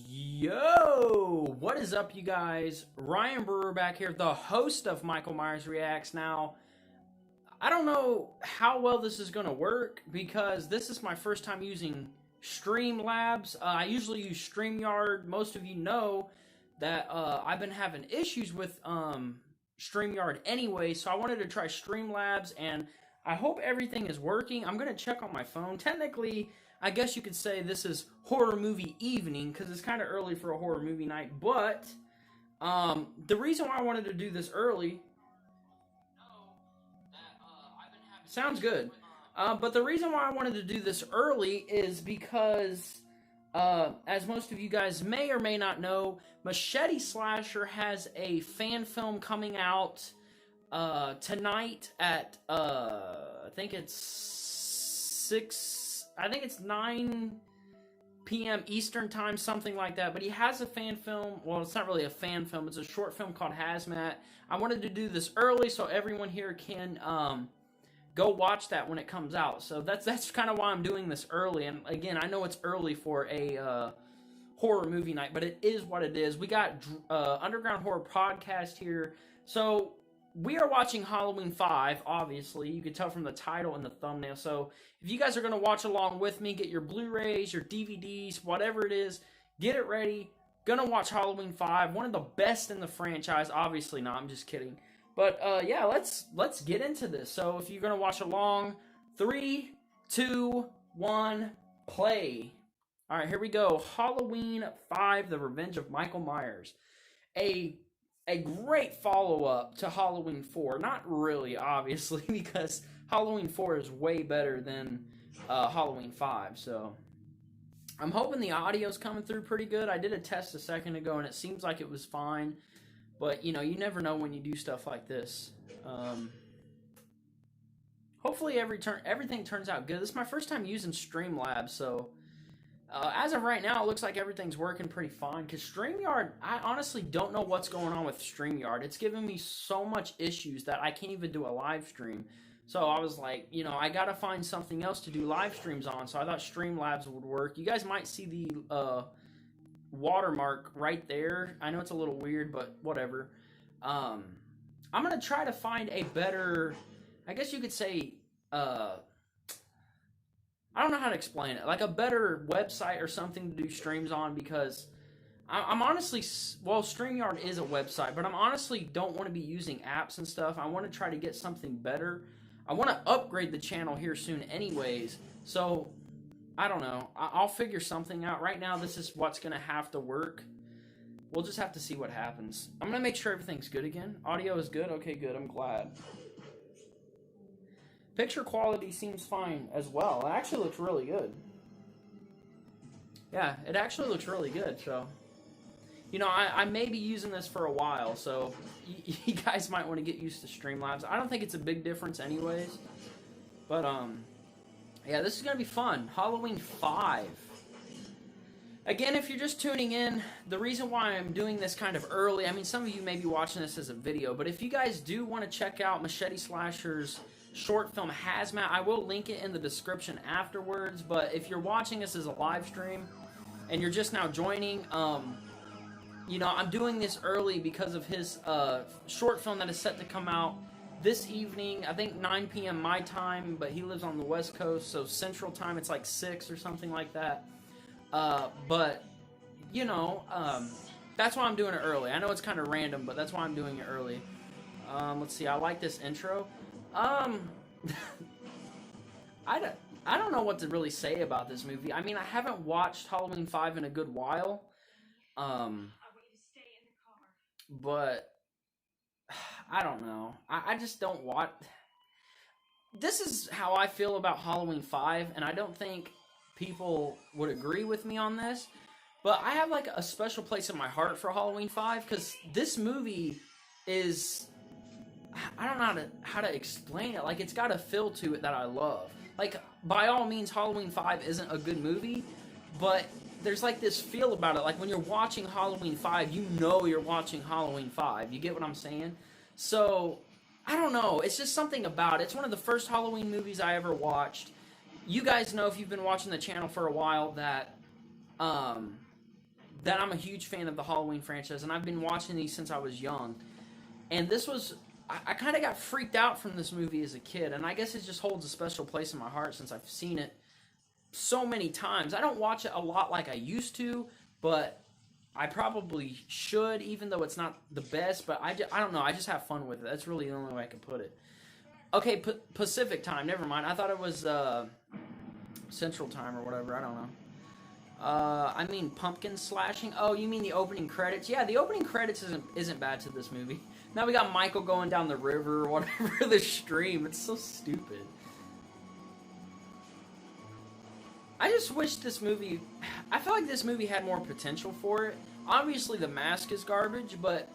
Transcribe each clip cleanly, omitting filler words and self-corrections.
Yo, what is up, you guys? Ryan Brewer back here, the host of Michael Myers Reacts. Now, I don't know how well this is going to work because this is my first time using Streamlabs. I usually use StreamYard. Most of you know that I've been having issues with StreamYard anyway, so I wanted to try Streamlabs, and I hope everything is working. I'm going to check on my phone. Technically, I guess you could say this is horror movie evening because it's kind of early for a horror movie night, but the reason why I wanted to do this early sounds good. But the reason why I wanted to do this early is because, as most of you guys may or may not know, Machete Slasher has a fan film coming out tonight at I think it's 9 p.m. Eastern time, something like that. But he has a fan film. Well, it's not really a fan film. It's a short film called Hazmat. I wanted to do this early so everyone here can go watch that when it comes out. So that's kind of why I'm doing this early. And again, I know it's early for a horror movie night, but it is what it is. We got Underground Horror Podcast here. So we are watching Halloween 5, obviously. You can tell from the title and the thumbnail. So if you guys are going to watch along with me, get your Blu-rays, your DVDs, whatever it is, get it ready. Gonna watch Halloween 5, one of the best in the franchise. Obviously not, I'm just kidding. But yeah, let's get into this. So if you're going to watch along, 3, 2, 1, play. All right, here we go. Halloween 5, The Revenge of Michael Myers. A great follow-up to Halloween 4. Not really, obviously, because Halloween 4 is way better than Halloween 5. So I'm hoping the audio's coming through pretty good. I did a test a second ago, and it seems like it was fine. But, you know, you never know when you do stuff like this. Hopefully everything turns out good. This is my first time using Streamlabs, so as of right now, it looks like everything's working pretty fine. Because StreamYard, I honestly don't know what's going on with StreamYard. It's giving me so much issues that I can't even do a live stream. So I was like, you know, I got to find something else to do live streams on. So I thought Streamlabs would work. You guys might see the watermark right there. I know it's a little weird, but whatever. I'm going to try to find a better, I guess you could say, I don't know how to explain it. Like a better website or something to do streams on, because I'm honestly, well, StreamYard is a website, but I'm honestly don't want to be using apps and stuff. I want to try to get something better. I want to upgrade the channel here soon anyways. So, I don't know. I'll figure something out. Right now, this is what's going to have to work. We'll just have to see what happens. I'm going to make sure everything's good again. Audio is good? Okay, good. I'm glad. Picture quality seems fine as well. It actually looks really good. Yeah, it actually looks really good. So, you know, I may be using this for a while, so you guys might want to get used to Streamlabs. I don't think it's a big difference anyways. But, yeah, this is going to be fun. Halloween 5. Again, if you're just tuning in, the reason why I'm doing this kind of early, I mean, some of you may be watching this as a video, but if you guys do want to check out Machete Slasher's short film Hazmat, I will link it in the description afterwards. But if you're watching this as a live stream and you're just now joining, you know, I'm doing this early because of his short film that is set to come out this evening. I think 9 p.m. my time, but he lives on the West Coast, so Central Time it's like 6 or something like that. But you know, that's why I'm doing it early. I know it's kind of random, but that's why I'm doing it early. Let's see. I like this intro. I don't know what to really say about this movie. I mean, I haven't watched Halloween 5 in a good while. But I don't know. I just don't watch. This is how I feel about Halloween 5, and I don't think people would agree with me on this. But I have like a special place in my heart for Halloween 5 because this movie is, I don't know how to explain it. Like, it's got a feel to it that I love. Like, by all means, Halloween 5 isn't a good movie, but there's like this feel about it. Like, when you're watching Halloween 5, you know you're watching Halloween 5. You get what I'm saying? So, I don't know. It's just something about it. It's one of the first Halloween movies I ever watched. You guys know, if you've been watching the channel for a while, that that I'm a huge fan of the Halloween franchise, and I've been watching these since I was young. And this was, I kind of got freaked out from this movie as a kid, and I guess it just holds a special place in my heart since I've seen it so many times. I don't watch it a lot like I used to, but I probably should, even though it's not the best. But I don't know. I just have fun with it. That's really the only way I can put it. Okay, Pacific time. Never mind. I thought it was Central time or whatever. I don't know. I mean pumpkin slashing. Oh, you mean the opening credits? Yeah, the opening credits isn't bad to this movie. Now we got Michael going down the river or whatever, the stream. It's so stupid. I just wish this movie... I feel like this movie had more potential for it. Obviously, the mask is garbage, but...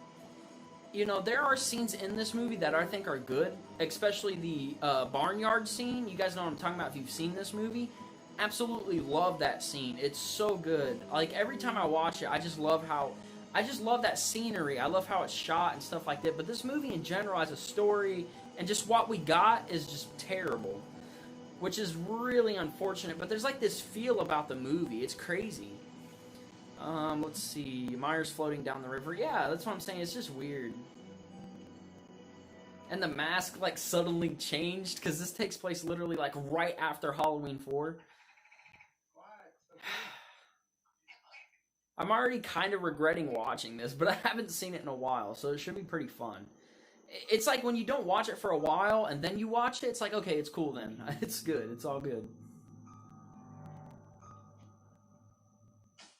You know, there are scenes in this movie that I think are good. Especially the barnyard scene. You guys know what I'm talking about if you've seen this movie. Absolutely love that scene. It's so good. Like, every time I watch it, I just love that scenery. I love how it's shot and stuff like that. But this movie in general as a story and just what we got is just terrible. Which is really unfortunate. But there's like this feel about the movie. It's crazy. Let's see. Myers floating down the river. Yeah, that's what I'm saying. It's just weird. And the mask like suddenly changed because this takes place literally like right after Halloween 4. I'm already kind of regretting watching this, but I haven't seen it in a while, so it should be pretty fun. It's like when you don't watch it for a while, and then you watch it, it's like, okay, it's cool then. It's good. It's all good.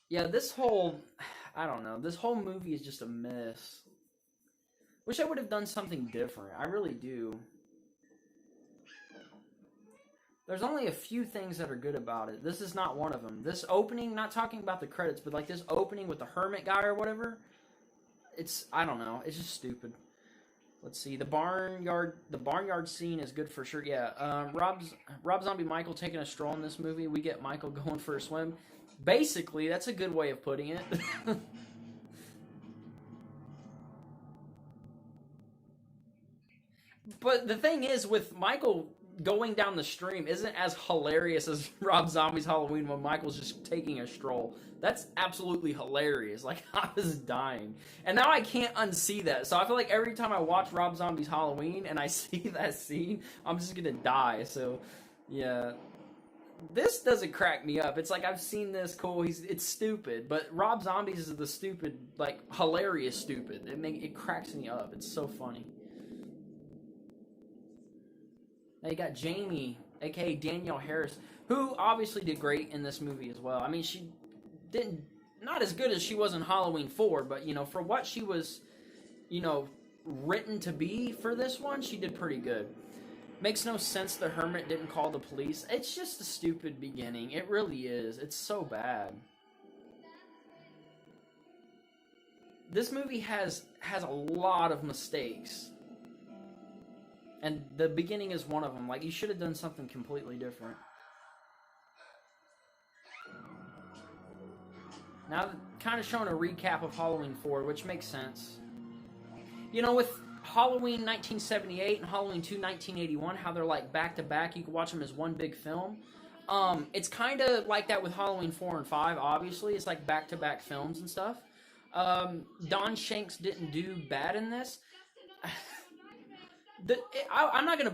Yeah, I don't know, this whole movie is just a mess. Wish I would have done something different. I really do. There's only a few things that are good about it. This is not one of them. This opening, not talking about the credits, but like this opening with the hermit guy or whatever, I don't know, it's just stupid. Let's see, the barnyard scene is good for sure. Yeah, Rob Zombie Michael taking a stroll in this movie. We get Michael going for a swim. Basically, that's a good way of putting it. But the thing is, with Michael going down the stream isn't as hilarious as Rob Zombie's Halloween when Michael's just taking a stroll. That's absolutely hilarious. Like, I was dying. And now I can't unsee that. So I feel like every time I watch Rob Zombie's Halloween and I see that scene, I'm just gonna die. So, yeah. This doesn't crack me up. It's like, I've seen this, cool, it's stupid. But Rob Zombie's is the stupid, like, hilarious stupid. It cracks me up. It's so funny. Now you got Jamie, aka Danielle Harris, who obviously did great in this movie as well. I mean, she didn't, not as good as she was in Halloween 4, but, you know, for what she was, you know, written to be for this one, she did pretty good. Makes no sense the hermit didn't call the police. It's just a stupid beginning. It really is. It's so bad. This movie has a lot of mistakes. And the beginning is one of them. Like, you should have done something completely different. Now, kind of showing a recap of Halloween 4, which makes sense. You know, with Halloween 1978 and Halloween 2 1981, how they're like back-to-back, you can watch them as one big film. It's kind of like that with Halloween 4 and 5, obviously. It's like back-to-back films and stuff. Don Shanks didn't do bad in this. I'm not gonna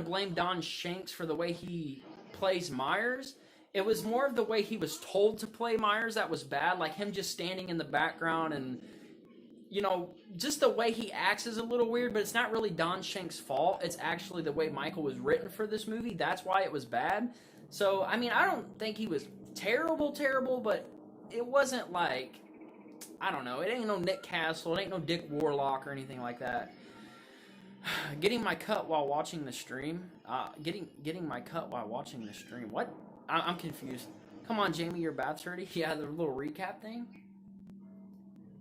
blame Don Shanks for the way he plays Myers. It was more of the way he was told to play Myers that was bad, like him just standing in the background and, you know, just the way he acts is a little weird, but it's not really Don Shanks' fault. It's actually the way Michael was written for this movie. That's why it was bad. So, I mean, I don't think he was terrible, but it wasn't like, I don't know, it ain't no Nick Castle, it ain't no Dick Warlock or anything like that. Getting my cut while watching the stream. Getting my cut while watching the stream. What? I'm confused. Come on, Jamie, your bath's ready? Yeah, the little recap thing.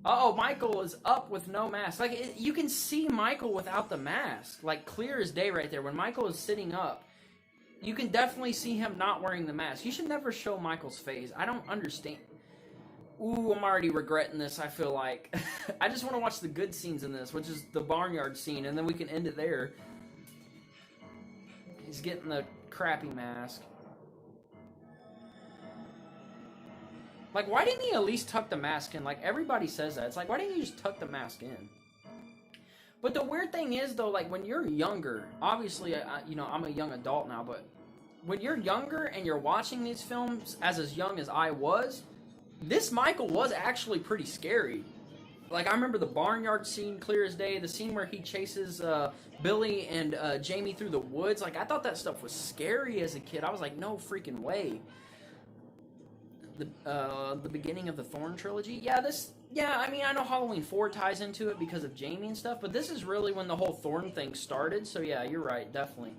Oh, Michael is up with no mask. Like, you can see Michael without the mask. Like, clear as day right there. When Michael is sitting up, you can definitely see him not wearing the mask. You should never show Michael's face. I don't understand. Ooh, I'm already regretting this, I feel like. I just want to watch the good scenes in this, which is the barnyard scene, and then we can end it there. He's getting the crappy mask. Like, why didn't he at least tuck the mask in? Like, everybody says that. It's like, why didn't you just tuck the mask in? But the weird thing is, though, like, when you're younger, obviously, I'm a young adult now, but when you're younger and you're watching these films as young as I was, this Michael was actually pretty scary. Like, I remember the barnyard scene clear as day, the scene where he chases Billy and Jamie through the woods. Like, I thought that stuff was scary as a kid. I was like, no freaking way. The beginning of the Thorn trilogy. I mean, I know Halloween 4 ties into it because of Jamie and stuff, but this is really when the whole Thorn thing started, so yeah, you're right, definitely.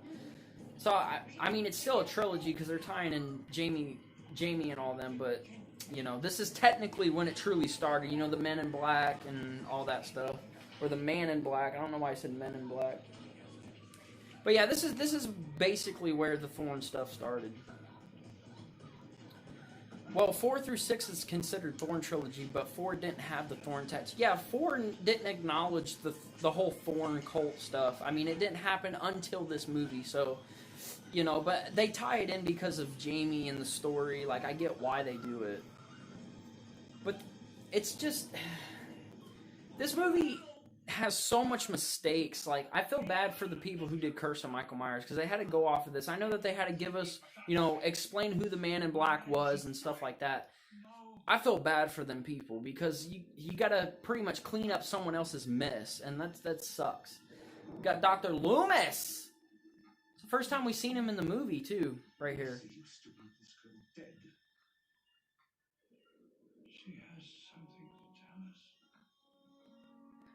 So, I mean, it's still a trilogy because they're tying in Jamie and all them, but, this is technically when it truly started, the Men in Black and all that stuff. Or the Man in Black. I don't know why I said Men in Black. But yeah, this is basically where the Thorn stuff started. Well, 4 through 6 is considered Thorn trilogy, but 4 didn't have the Thorn tattoo. Yeah, 4 didn't acknowledge the whole Thorn cult stuff. I mean, it didn't happen until this movie, so, but they tie it in because of Jamie and the story. Like, I get why they do it. But it's just... This movie has so much mistakes. Like, I feel bad for the people who did Curse of Michael Myers because they had to go off of this. I know that they had to give us, explain who the Man in Black was and stuff like that. I feel bad for them people because you gotta pretty much clean up someone else's mess, and that sucks. We got Dr. Loomis. It's the first time we've seen him in the movie too, right here.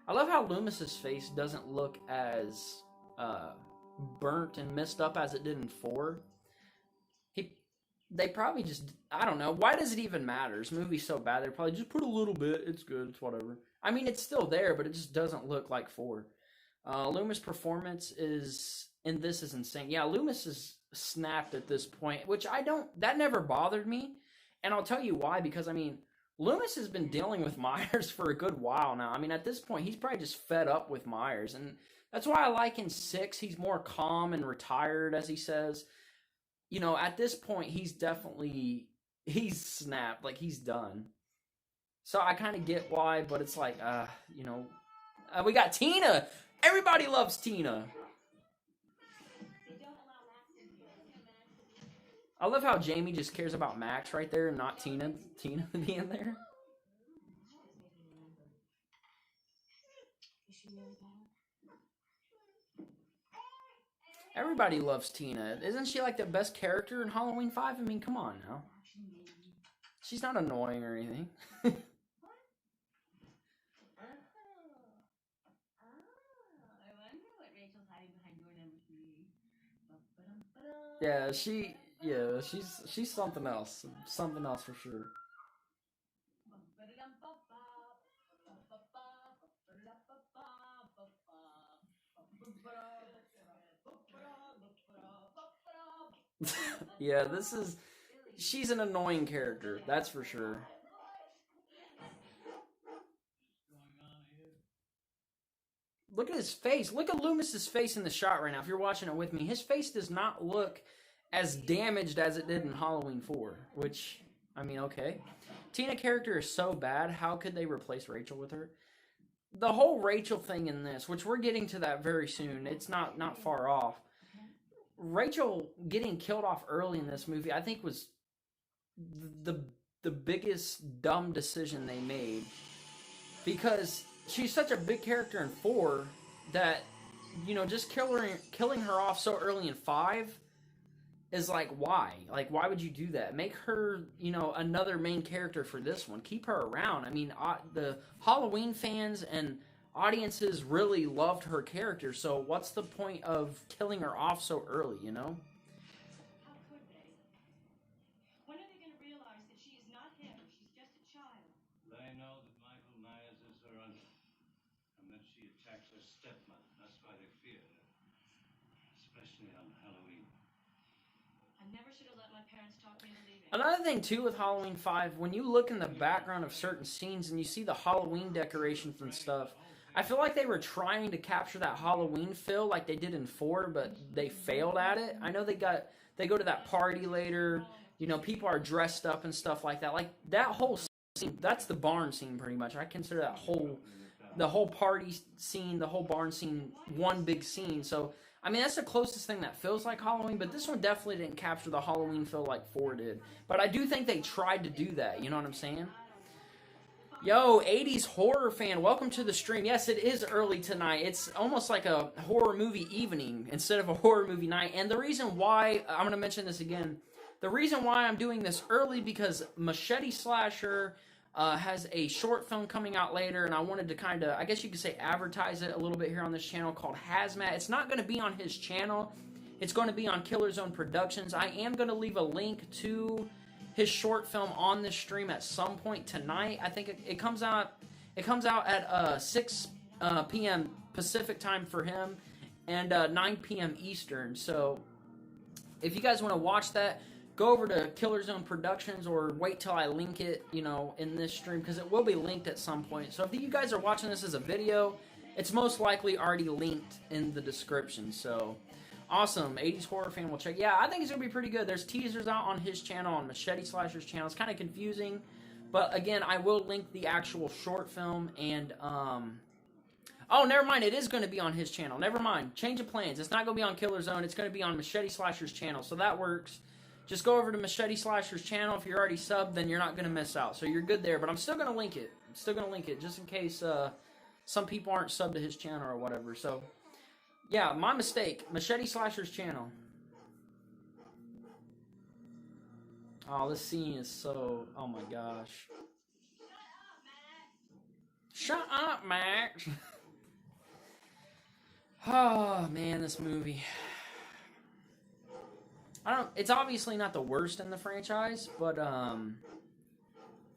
I love how Loomis's face doesn't look as burnt and messed up as it did in 4. They probably just, I don't know. Why does it even matter? This movie's so bad. They probably just put a little bit. It's good. It's whatever. I mean, it's still there, but it just doesn't look like 4. Loomis' performance in this is insane. Yeah, Loomis is snapped at this point, which that never bothered me. And I'll tell you why, because, I mean, Loomis has been dealing with Myers for a good while now. I mean, at this point, he's probably just fed up with Myers. And that's why I like in 6, he's more calm and retired, as he says. At this point, he's snapped. Like, he's done. So I kind of get why, but it's like, we got Tina. Everybody loves Tina. I love how Jamie just cares about Max right there and not Tina being there. Everybody loves Tina. Isn't she like the best character in Halloween 5? I mean, come on now. She's not annoying or anything. Yeah, she's something else. Something else for sure. Yeah, she's an annoying character, that's for sure. Look at his face. Look at Loomis's face in the shot right now. If you're watching it with me, his face does not look as damaged as it did in Halloween 4, which, I mean, okay. Tina character is so bad, how could they replace Rachel with her? The whole Rachel thing in this, which we're getting to that very soon, it's not far off. Rachel getting killed off early in this movie, I think, was the biggest dumb decision they made. Because she's such a big character in 4 that, just killing her off so early in 5 is like, why? Like, why would you do that? Make her, another main character for this one. Keep her around. I mean, the Halloween fans and audiences really loved her character, so what's the point of killing her off so early, How could they? When are they going to realize that she is not him? She's just a child. They know that Michael Myers is her uncle, and that she attacks her stepmother. That's why they fear her, especially on Halloween. I never should have let my parents talk me into leaving. Another thing, too, with Halloween 5, when you look in the background of certain scenes and you see the Halloween decorations and stuff, I feel like they were trying to capture that Halloween feel like they did in 4, but they failed at it. I know they go to that party later, You know, people are dressed up and stuff like that. Like that whole scene, that's the barn scene pretty much. I consider that the whole party scene, the whole barn scene, one big scene. So, I mean, that's the closest thing that feels like Halloween, but this one definitely didn't capture the Halloween feel like 4 did. But I do think they tried to do that, you know what I'm saying? Yo, 80s horror fan, welcome to the stream. Yes, it is early tonight. It's almost like a horror movie evening instead of a horror movie night. And the reason why, I'm going to mention this again, the reason why I'm doing this early because Machete Slasher has a short film coming out later, and I wanted to kind of, I guess you could say, advertise it a little bit here on this channel called Hazmat. It's not going to be on his channel. It's going to be on Killer Zone Productions. I am going to leave a link to his short film on this stream at some point tonight. I think it comes out. It comes out at 6 p.m. Pacific time for him, and 9 p.m. Eastern. So, if you guys want to watch that, go over to Killer Zone Productions or wait till I link it, you know, in this stream because it will be linked at some point. So, if you guys are watching this as a video, it's most likely already linked in the description. So. Awesome. 80s horror fan will check. Yeah, I think it's going to be pretty good. There's teasers out on his channel, on Machete Slasher's channel. It's kind of confusing. But, again, I will link the actual short film. And, oh, never mind. It is going to be on his channel. Never mind. Change of plans. It's not going to be on Killer Zone. It's going to be on Machete Slasher's channel. So that works. Just go over to Machete Slasher's channel. If you're already subbed, then you're not going to miss out. So you're good there. But I'm still going to link it. I'm still going to link it just in case some people aren't subbed to his channel or whatever. So... yeah, my mistake. Machete Slasher's channel. Oh, this scene is so... oh my gosh. Shut up, Max! Oh, man, this movie. It's obviously not the worst in the franchise, but,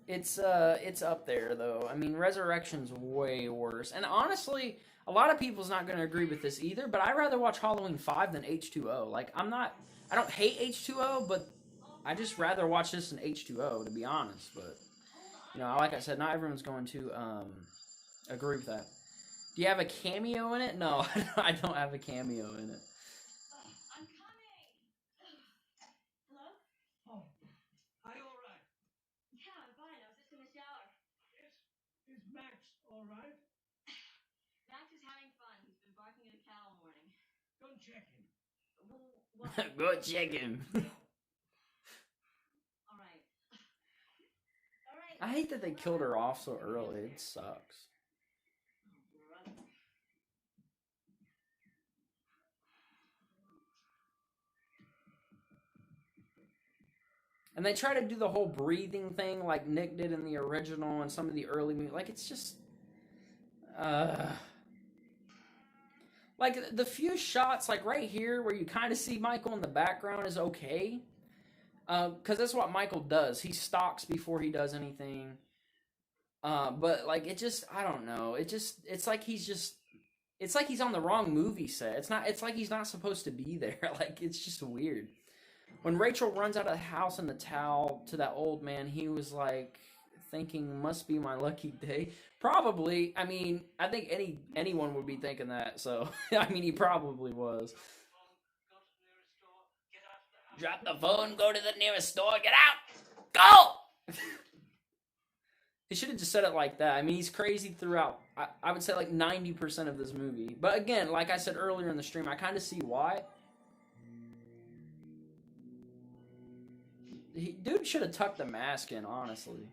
it's up there, though. I mean, Resurrection's way worse. And honestly... a lot of people's not going to agree with this either, but I'd rather watch Halloween 5 than H2O. Like, I don't hate H2O, but I just rather watch this than H2O, to be honest. But, you know, like I said, not everyone's going to agree with that. Do you have a cameo in it? No, I don't have a cameo in it. I'm coming. Hello? Oh, are you all right? Yeah, I'm fine. I was just in the shower. Yes. Is Max all right? Max is having fun. He's been barking at a cat all morning. Go and check him. Well, what? Go check him. All right. All right. I hate that they killed her off so early. It sucks. And they try to do the whole breathing thing like Nick did in the original and some of the early movies. Like, it's just... like, the few shots, like right here, where you kind of see Michael in the background is okay. Because that's what Michael does. He stalks before he does anything. But, like, it just... I don't know. It's like he's on the wrong movie set. It's like he's not supposed to be there. Like, it's just weird. When Rachel runs out of the house in the towel to that old man, he was like thinking, must be my lucky day. Probably. I mean, I think anyone would be thinking that. So, I mean, he probably was. Drop the phone, go to the nearest store, get out! Go! He should have just said it like that. I mean, he's crazy throughout, I would say like 90% of this movie. But again, like I said earlier in the stream, I kind of see why. Dude should have tucked the mask in, honestly.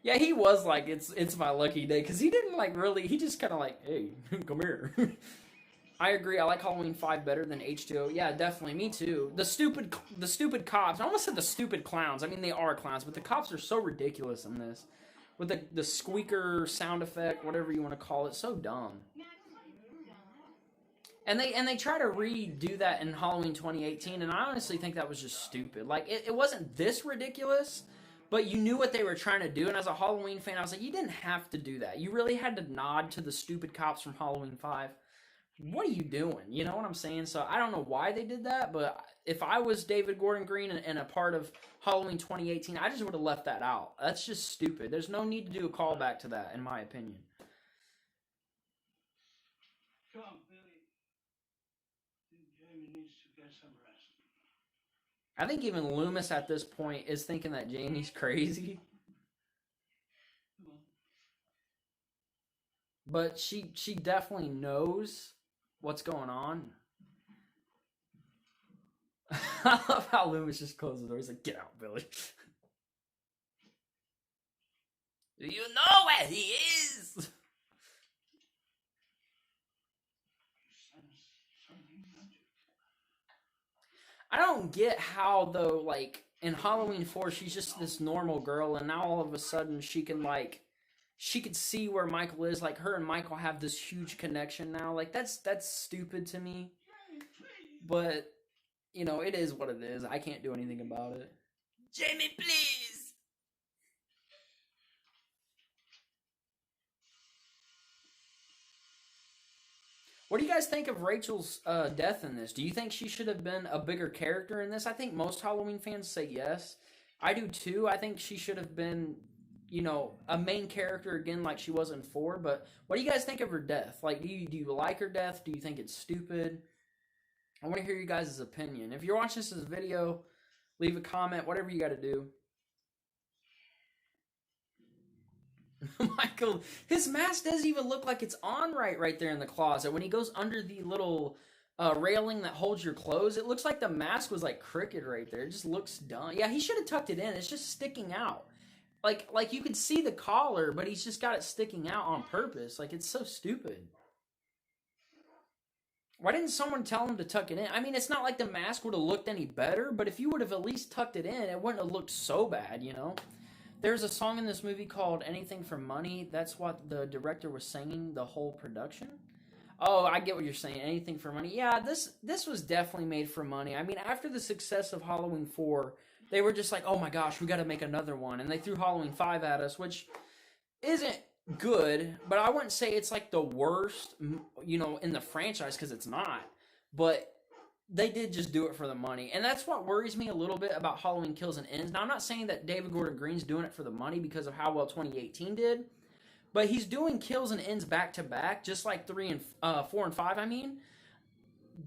Yeah, he was like, it's my lucky day, because he didn't like really, he just kind of like, hey, come here. I agree, I like Halloween 5 better than H2O. Yeah, definitely, me too. The stupid cops, I almost said the stupid clowns. I mean, they are clowns, but the cops are so ridiculous in this. With the squeaker sound effect, whatever you want to call it, so dumb. And they try to redo that in Halloween 2018, and I honestly think that was just stupid. Like, it wasn't this ridiculous, but you knew what they were trying to do, and as a Halloween fan, I was like, you didn't have to do that. You really had to nod to the stupid cops from Halloween 5. What are you doing? You know what I'm saying? So I don't know why they did that, but if I was David Gordon Green and a part of Halloween 2018, I just would have left that out. That's just stupid. There's no need to do a callback to that, in my opinion. Come, Billy. Jamie needs to get some rest. I think even Loomis at this point is thinking that Jamie's crazy. But she definitely knows what's going on. I love how Loomis just closes the door. He's like, "Get out, Billy." Do you know where he is? I don't get how though, like in Halloween 4, she's just this normal girl, and now all of a sudden she could see where Michael is. Like her and Michael have this huge connection now. Like that's stupid to me. But you know, it is what it is. I can't do anything about it. Jamie, please. What do you guys think of Rachel's death in this? Do you think she should have been a bigger character in this? I think most Halloween fans say yes. I do too. I think she should have been, you know, a main character again, like she was in 4. But what do you guys think of her death? Like, do you like her death? Do you think it's stupid? I want to hear you guys' opinion. If you're watching this as a video, leave a comment, whatever you got to do. Michael, his mask doesn't even look like it's on right there in the closet. When he goes under the little railing that holds your clothes, it looks like the mask was like crooked right there. It just looks dumb. Yeah, he should have tucked it in. It's just sticking out. Like you can see the collar, but he's just got it sticking out on purpose. Like, it's so stupid. Why didn't someone tell him to tuck it in? I mean, it's not like the mask would have looked any better, but if you would have at least tucked it in, it wouldn't have looked so bad, you know? There's a song in this movie called Anything for Money. That's what the director was singing the whole production. Oh, I get what you're saying. Anything for money. Yeah, this was definitely made for money. I mean, after the success of Halloween 4, they were just like, oh my gosh, we got to make another one. And they threw Halloween 5 at us, which isn't good, but I wouldn't say it's like the worst, you know, in the franchise, because it's not. But they did just do it for the money. And that's what worries me a little bit about Halloween Kills and Ends. Now, I'm not saying that David Gordon Green's doing it for the money because of how well 2018 did, but he's doing Kills and Ends back to back, just like 4 and 5, I mean.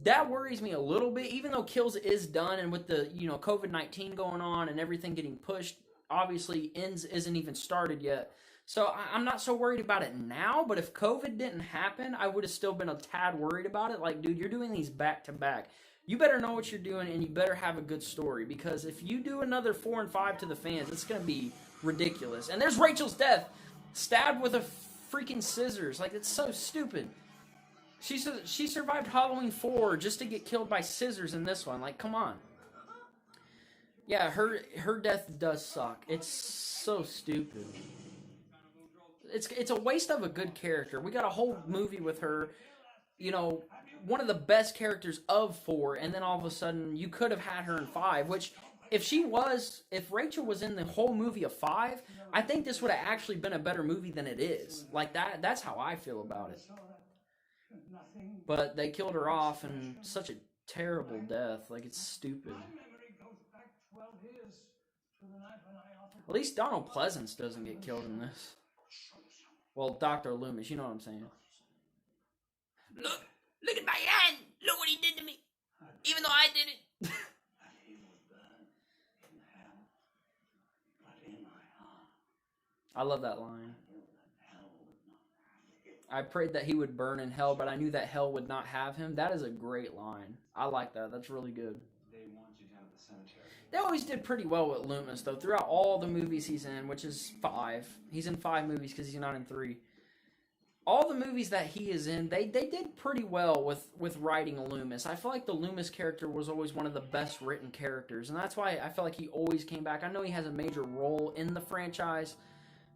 That worries me a little bit, even though Kills is done, and with the, you know, COVID-19 going on and everything getting pushed, obviously Ends isn't even started yet. So I'm not so worried about it now, but if COVID didn't happen, I would have still been a tad worried about it. Like, dude, you're doing these back to back. You better know what you're doing, and you better have a good story, because if you do another 4 and 5 to the fans, it's going to be ridiculous. And there's Rachel's death, stabbed with a freaking scissors. Like, it's so stupid. She survived Halloween 4 just to get killed by scissors in this one. Like, come on. Yeah, her death does suck. It's so stupid. It's a waste of a good character. We got a whole movie with her, you know, one of the best characters of 4, and then all of a sudden you could have had her in 5, which if Rachel was in the whole movie of 5, I think this would have actually been a better movie than it is. Like, that's how I feel about it. But they killed her off, and such a terrible death. Like, it's stupid. At least Donald Pleasance doesn't get killed in this. Well, Dr. Loomis, you know what I'm saying. Look at my hand! Look what he did to me! Even though I did it! I love that line. I prayed that he would burn in hell, but I knew that hell would not have him. That is a great line. I like that. That's really good. They want you down at the cemetery. They always did pretty well with Loomis, though. Throughout all the movies he's in, which is 5. He's in 5 movies because he's not in 3. All the movies that he is in, they did pretty well with writing Loomis. I feel like the Loomis character was always one of the best written characters, and that's why I feel like he always came back. I know he has a major role in the franchise,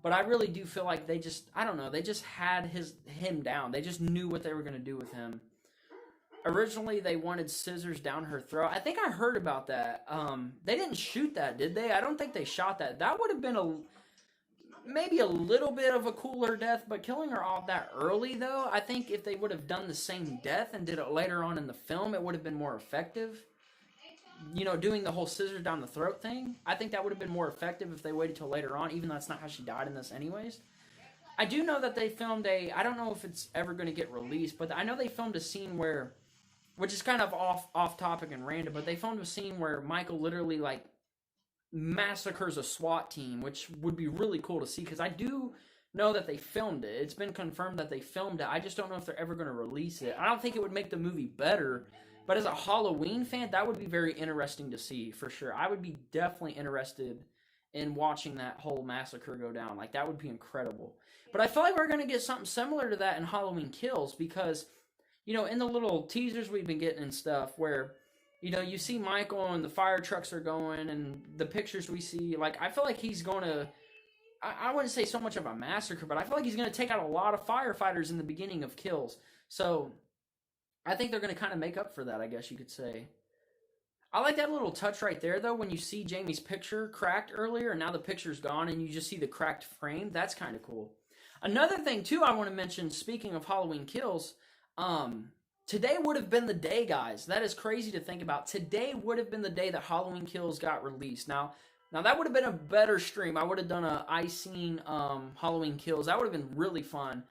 but I really do feel like they just had him down. They just knew what they were going to do with him. Originally, they wanted scissors down her throat. I think I heard about that. They didn't shoot that, did they? I don't think they shot that. That would have been maybe a little bit of a cooler death, but killing her off that early, though, I think if they would have done the same death and did it later on in the film, it would have been more effective. You know, doing the whole scissors down the throat thing, I think that would have been more effective if they waited till later on, even though that's not how she died in this anyways. I do know that they filmed I don't know if it's ever going to get released, but I know they filmed a scene where which is kind of off topic and random, but they filmed a scene where Michael literally like massacres a SWAT team, which would be really cool to see because I do know that they filmed it. It's been confirmed that they filmed it. I just don't know if they're ever going to release it. I don't think it would make the movie better, but as a Halloween fan, that would be very interesting to see for sure. I would be definitely interested in watching that whole massacre go down. Like, that would be incredible. But I feel like we're going to get something similar to that in Halloween Kills because, you know, in the little teasers we've been getting and stuff where, you know, you see Michael and the fire trucks are going and the pictures we see, like, I feel like he's going to, I wouldn't say so much of a massacre, but I feel like he's going to take out a lot of firefighters in the beginning of Kills. So I think they're going to kind of make up for that, I guess you could say. I like that little touch right there, though, when you see Jamie's picture cracked earlier, and now the picture's gone, and you just see the cracked frame. That's kind of cool. Another thing, too, I want to mention, speaking of Halloween Kills, today would have been the day, guys. That is crazy to think about. Today would have been the day that Halloween Kills got released. Now that would have been a better stream. I would have done a I Seen Halloween Kills. That would have been really fun.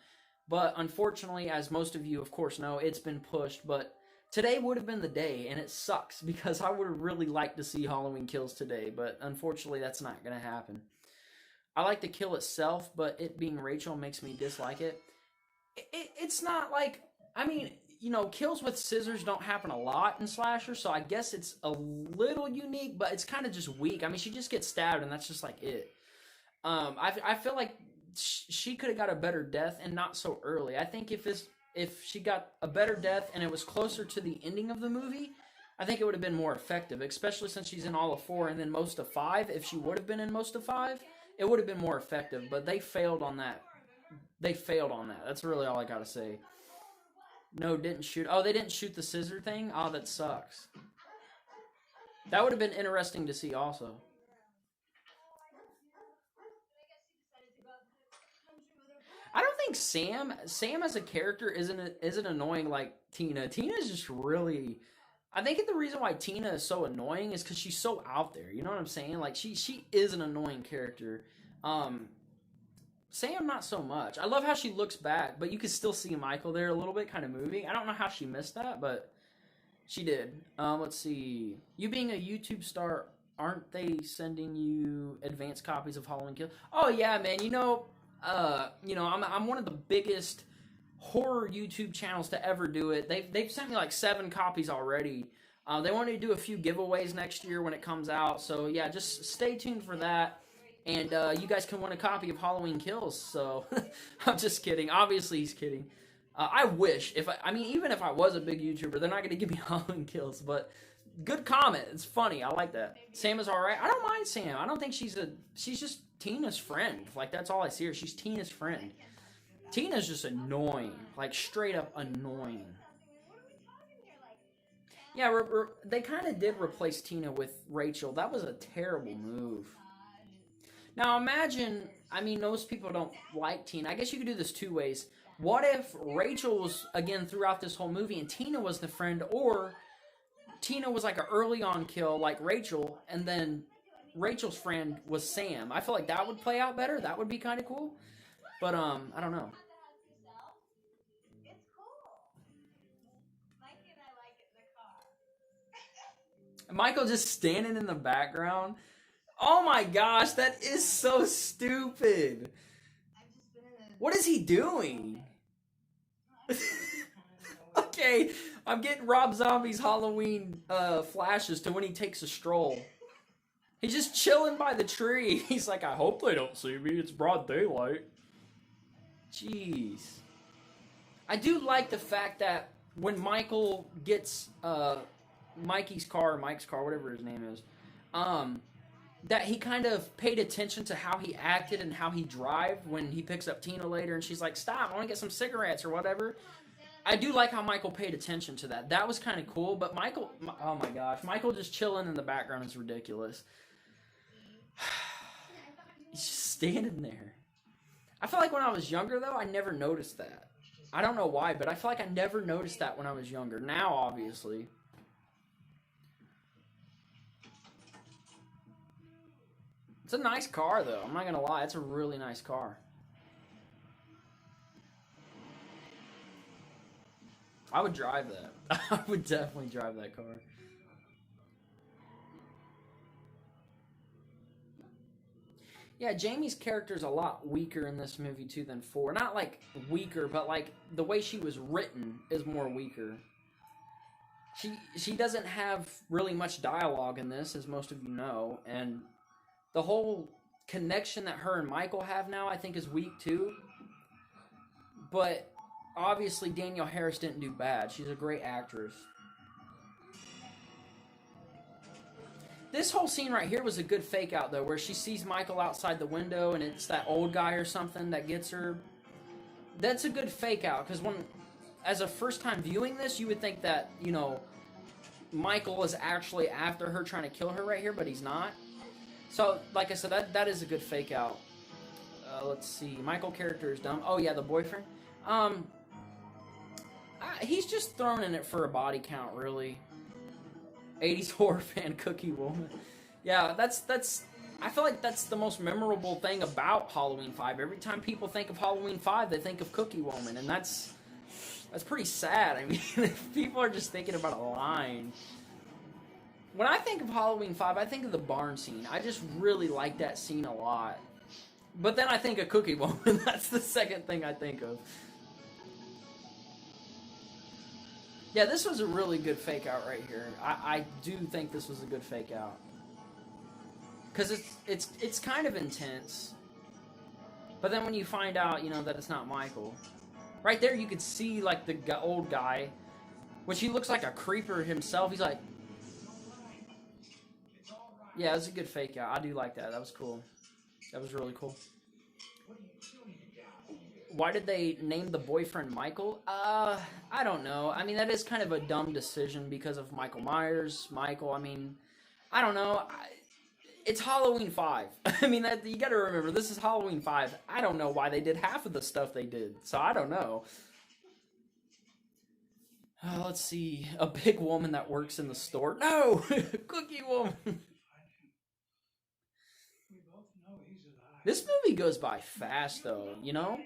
But unfortunately, as most of you, of course, know, it's been pushed. But today would have been the day, and it sucks because I would have really liked to see Halloween Kills today. But unfortunately, that's not going to happen. I like the kill itself, but it being Rachel makes me dislike it. It's not like, I mean, you know, kills with scissors don't happen a lot in slasher, so I guess it's a little unique, but it's kind of just weak. I mean, she just gets stabbed, and that's just like it. I feel like she could have got a better death and not so early. I think if she got a better death and it was closer to the ending of the movie, I think it would have been more effective, especially since she's in all of 4 and then most of 5. If she would have been in most of 5, it would have been more effective, but they failed on that. That's really all I gotta say. No, didn't shoot. Oh, they didn't shoot the scissor thing? Oh, that sucks. That would have been interesting to see also. I don't think Sam as a character isn't annoying like Tina. Tina's just really, I think the reason why Tina is so annoying is because she's so out there. You know what I'm saying? Like she is an annoying character. Sam not so much. I love how she looks back, but you can still see Michael there a little bit, kind of moving. I don't know how she missed that, but she did. Let's see. You being a YouTube star, aren't they sending you advanced copies of Halloween Kills? Oh yeah, man. I'm one of the biggest horror YouTube channels to ever do it. They've sent me like 7 copies already. They want me to do a few giveaways next year when it comes out. So yeah, just stay tuned for that. And you guys can win a copy of Halloween Kills. So I'm just kidding. Obviously he's kidding. I wish even if I was a big YouTuber, they're not going to give me Halloween Kills. But good comment. It's funny. I like that. Sam is all right. I don't mind Sam. I don't think she's just Tina's friend. Like, that's all I see her. She's Tina's friend. Tina's just annoying. Like, straight up annoying. Yeah, they kind of did replace Tina with Rachel. That was a terrible move. Now, imagine, most people don't like Tina. I guess you could do this 2 ways. What if Rachel was, again, throughout this whole movie, and Tina was the friend, or Tina was like an early on kill, like Rachel, and then Rachel's friend was Sam. I feel like that would play out better. That would be kind of cool. But, I don't know. It's cool. Mikey and I like it in the car. Michael just standing in the background. Oh my gosh, that is so stupid. What is he doing? Okay, I'm getting Rob Zombie's Halloween flashes to when he takes a stroll. He's just chilling by the tree. He's like, I hope they don't see me. It's broad daylight. Jeez. I do like the fact that when Michael gets Mike's car, whatever his name is, that he kind of paid attention to how he acted and how he drive when he picks up Tina later, and she's like, stop, I want to get some cigarettes or whatever. I do like how Michael paid attention to that. That was kind of cool, but Michael, oh my gosh, Michael just chilling in the background is ridiculous. He's just standing there. I feel like when I was younger, though, I never noticed that. I don't know why, but I feel like I never noticed that when I was younger. Now, obviously. It's a nice car, though. I'm not going to lie. It's a really nice car. I would drive that. I would definitely drive that car. Yeah, Jamie's character is a lot weaker in this movie too than 4. Not like weaker, but like the way she was written is more weaker. She doesn't have really much dialogue in this, as most of you know, and the whole connection that her and Michael have now, I think, is weak too. But obviously, Danielle Harris didn't do bad. She's a great actress. This whole scene right here was a good fake out, though, where she sees Michael outside the window and it's that old guy or something that gets her. That's a good fake out, because as a first time viewing this, you would think that, you know, Michael is actually after her trying to kill her right here, but he's not. So, like I said, that is a good fake out. Let's see. Michael character is dumb. Oh, yeah, the boyfriend. He's just thrown in it for a body count, really. 80s horror fan Cookie Woman. Yeah, that's. I feel like that's the most memorable thing about Halloween 5. Every time people think of Halloween 5, they think of Cookie Woman, and that's pretty sad. I mean, if people are just thinking about a line. When I think of Halloween 5, I think of the barn scene. I just really like that scene a lot. But then I think of Cookie Woman. That's the second thing I think of. Yeah, this was a really good fake out right here. I do think this was a good fake out. Because it's kind of intense. But then when you find out, you know, that it's not Michael. Right there you could see, like, the old guy. Which he looks like a creeper himself. He's like... Yeah, it was a good fake out. I do like that. That was cool. That was really cool. Why did they name the boyfriend Michael? I don't know. I mean, that is kind of a dumb decision because of Michael Myers. Michael, I mean, I don't know. It's Halloween 5. I mean, you gotta remember, this is Halloween 5. I don't know why they did half of the stuff they did, so I don't know. Let's see. A big woman that works in the store. No! Cookie Woman. This movie goes by fast, though, you know?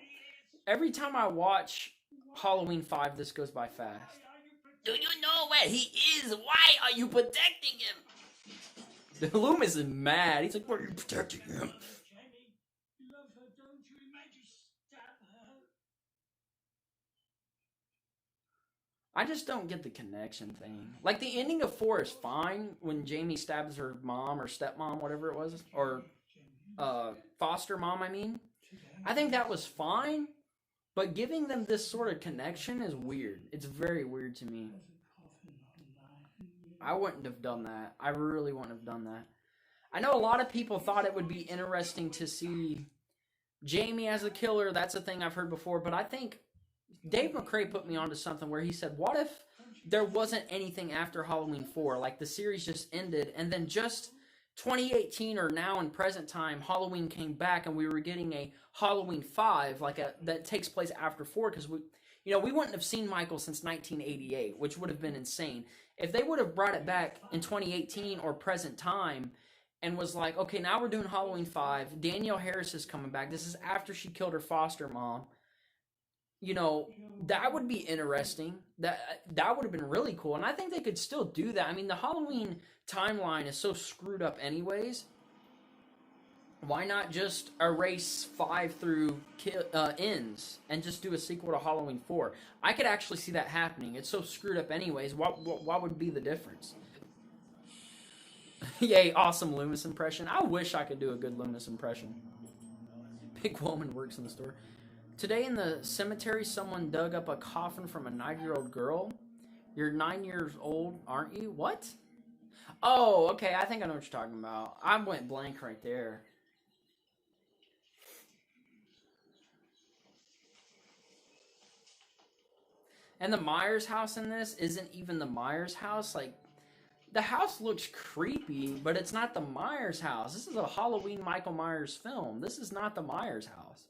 Every time I watch Halloween 5, this goes by fast. Do you know where he is? Why are you protecting him? Loomis is mad. He's like, why are you protecting him? I just don't get the connection thing. Like, the ending of 4 is fine when Jamie stabs her mom or stepmom, whatever it was, or foster mom, I mean. I think that was fine, but giving them this sort of connection is weird. It's very weird to me. I wouldn't have done that. I really wouldn't have done that. I know a lot of people thought it would be interesting to see Jamie as a killer. That's a thing I've heard before, but I think Dave McCrae put me onto something where he said, what if there wasn't anything after Halloween 4? Like, the series just ended, and then just 2018 or now in present time, Halloween came back, and we were getting a Halloween 5, that takes place after 4, because we wouldn't have seen Michael since 1988, which would have been insane. If they would have brought it back in 2018 or present time, and was like, okay, now we're doing Halloween 5, Danielle Harris is coming back, this is after she killed her foster mom, you know, that would be interesting. That would have been really cool, and I think they could still do that. I mean, the Halloween timeline is so screwed up anyways. Why not just erase 5 through ends and just do a sequel to Halloween 4? I could actually see that happening. It's so screwed up anyways. What would be the difference? Yay, awesome Loomis impression. I wish I could do a good Loomis impression. Big woman works in the store. Today in the cemetery, someone dug up a coffin from a 9-year-old girl. You're 9 years old, aren't you? What? Oh, okay, I think I know what you're talking about. I went blank right there. And the Myers house in this isn't even the Myers house. Like, the house looks creepy, but it's not the Myers house. This is a Halloween Michael Myers film. This is not the Myers house.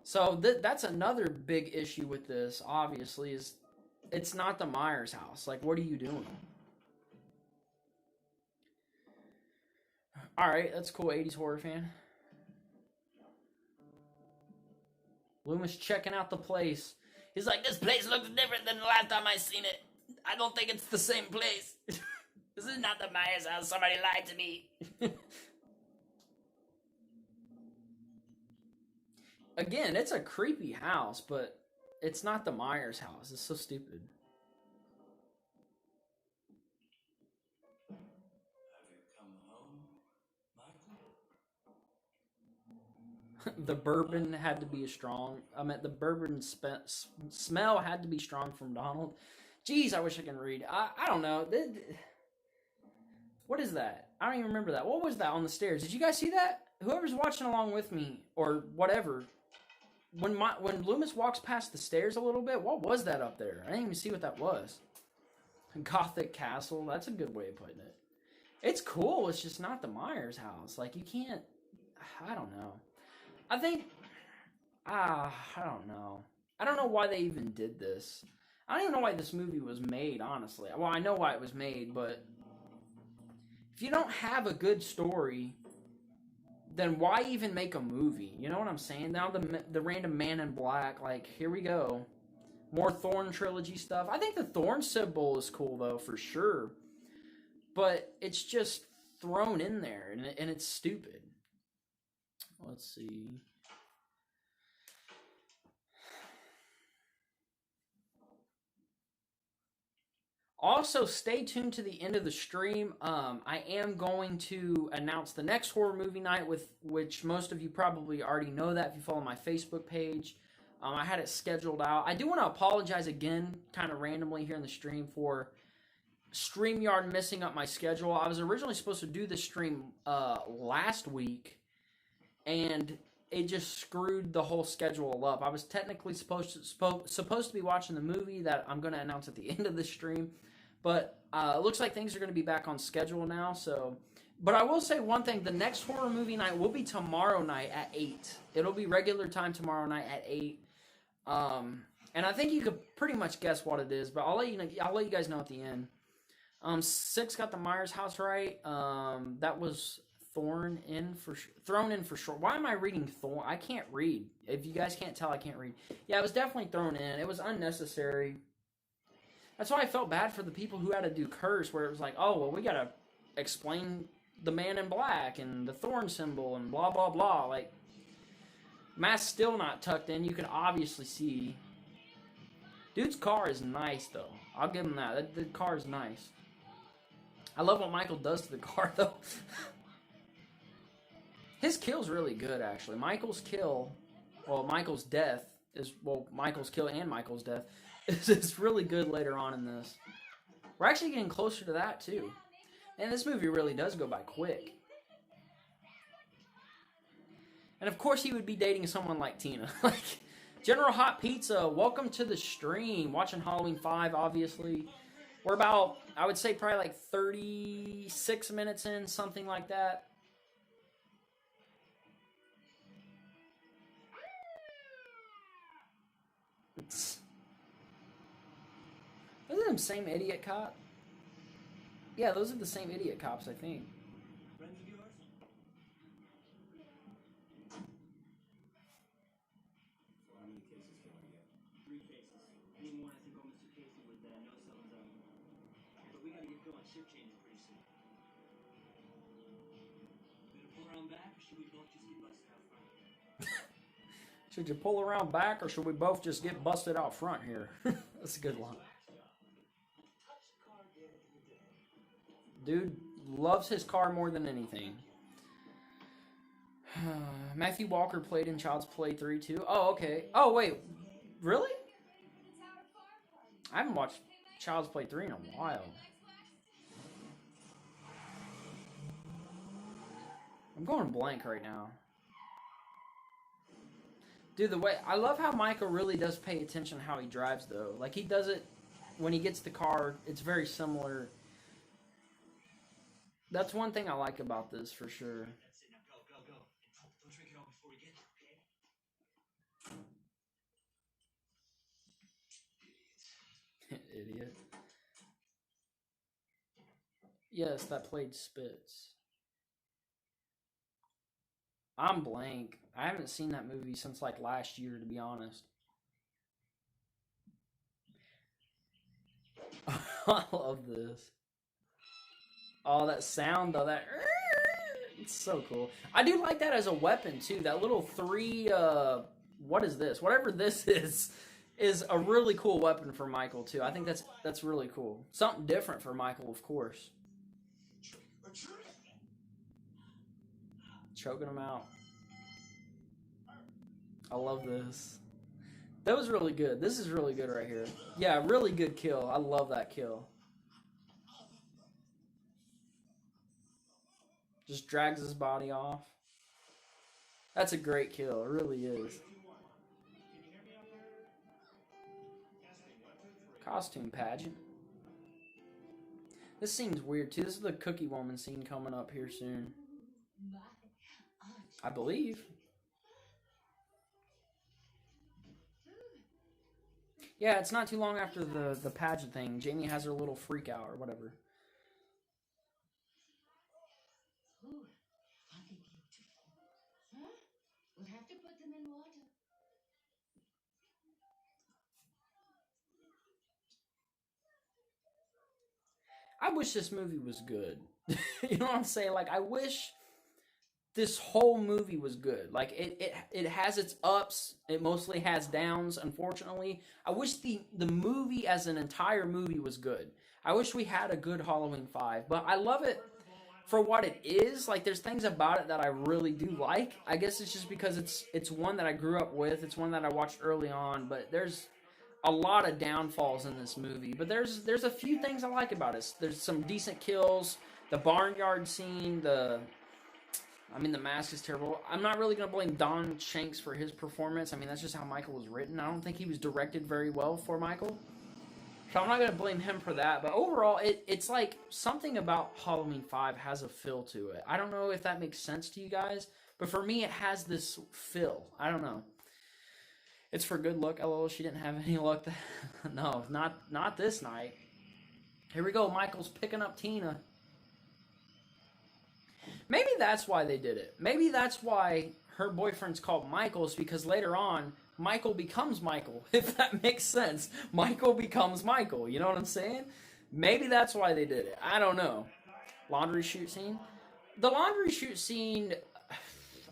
So that's another big issue with this, obviously, is it's not the Myers house. Like, what are you doing? Alright, that's cool, 80s horror fan. Loomis checking out the place. He's like, this place looks different than the last time I seen it. I don't think it's the same place. This is not the Myers house. Somebody lied to me. Again, it's a creepy house, but it's not the Myers house. It's so stupid. Have you come home, Michael? The bourbon had to be strong. I meant the bourbon smell had to be strong from Donald. Jeez, I wish I can read. I don't know. What is that? I don't even remember that. What was that on the stairs? Did you guys see that? Whoever's watching along with me, or whatever, when Loomis walks past the stairs a little bit, what was that up there? I didn't even see what that was. Gothic castle. That's a good way of putting it. It's cool. It's just not the Myers house. Like, you can't... I don't know. I think... I don't know. I don't know why they even did this. I don't even know why this movie was made, honestly. Well, I know why it was made, but... if you don't have a good story, then why even make a movie? You know what I'm saying? Now the random Man in Black, like, here we go. More Thorn trilogy stuff. I think the Thorn symbol is cool, though, for sure. But it's just thrown in there, and it's stupid. Let's see. Also, stay tuned to the end of the stream. I am going to announce the next horror movie night, with which most of you probably already know that if you follow my Facebook page. I had it scheduled out. I do want to apologize again, kind of randomly here in the stream, for StreamYard messing up my schedule. I was originally supposed to do this stream last week, and it just screwed the whole schedule up. I was technically supposed to be watching the movie that I'm going to announce at the end of the stream, but it looks like things are going to be back on schedule now. So, but I will say one thing: the next horror movie night will be tomorrow night at 8. It'll be regular time tomorrow night at 8. And I think you could pretty much guess what it is, but I'll let you guys know at the end. 6 got the Myers house right. That was thrown in for short. Why am I reading Thorn? I can't read. If you guys can't tell, I can't read. Yeah, it was definitely thrown in. It was unnecessary. That's why I felt bad for the people who had to do Curse, where it was like, oh, well, we gotta explain the Man in Black and the Thorn symbol and blah, blah, blah. Like, mask's still not tucked in. You can obviously see. Dude's car is nice, though. I'll give him that. The car is nice. I love what Michael does to the car, though. His kill's really good, actually. Michael's kill and Michael's death is really good later on in this. We're actually getting closer to that, too. And this movie really does go by quick. And of course he would be dating someone like Tina. Like, General Hot Pizza, welcome to the stream. Watching Halloween 5, obviously. We're about, I would say, probably like 36 minutes in, something like that. Those are the same idiot cop? Yeah, those are the same idiot cops, I think. Friends of yours? How many cases can we get? 3 cases. Any more, I think old Mr. Casey would know something's up. But we gotta get going. Shift changes pretty soon. Gonna pull around back, or should we both just get busted out front? Should you pull around back, or should we both just get busted out front here? That's a good one. Dude loves his car more than anything. Matthew Walker played in Child's Play 3 too. Oh, okay. Oh, wait. Really? I haven't watched Child's Play 3 in a while. I'm going blank right now. Dude, I love how Michael really does pay attention to how he drives, though. Like, he does it when he gets the car. It's very similar. That's one thing I like about this, for sure. That's it. Now go, go, go. And don't drink it all before we get there, okay? Idiot. Yes, that played Spitz. I'm blank. I haven't seen that movie since, like, last year, to be honest. I love this. Oh, that sound though, that it's so cool. I do like that as a weapon too. That little three what is this? Whatever this is a really cool weapon for Michael too. I think that's really cool. Something different for Michael, of course. Choking him out. I love this. That was really good. This is really good right here. Yeah, really good kill. I love that kill. Just drags his body off. That's a great kill. It really is. Costume pageant. This scene's weird too. This is the Cookie Woman scene coming up here soon. I believe. Yeah, it's not too long after the pageant thing. Jamie has her little freak out or whatever. Ooh, are they beautiful? Huh? We'll have to put them in water. I wish this movie was good. You know what I'm saying? Like, I wish this whole movie was good. Like, it has its ups. It mostly has downs, unfortunately. I wish the movie as an entire movie was good. I wish we had a good Halloween 5. But I love it for what it is. Like, there's things about it that I really do like. I guess it's just because it's one that I grew up with. It's one that I watched early on. But there's a lot of downfalls in this movie, but there's a few things I like about it. There's some decent kills. The barnyard scene, the mask is terrible. I'm not really going to blame Don Shanks for his performance. I mean, that's just how Michael was written. I don't think he was directed very well for Michael. So I'm not going to blame him for that. But overall, it's like something about Halloween 5 has a feel to it. I don't know if that makes sense to you guys, but for me, it has this feel. I don't know. It's for good luck. LOL, she didn't have any luck. No, not this night. Here we go. Michael's picking up Tina. Maybe that's why they did it. Maybe that's why her boyfriend's called Michael, is because later on, Michael becomes Michael. If that makes sense. Michael becomes Michael. You know what I'm saying? Maybe that's why they did it. I don't know. Laundry shoot scene? The laundry shoot scene,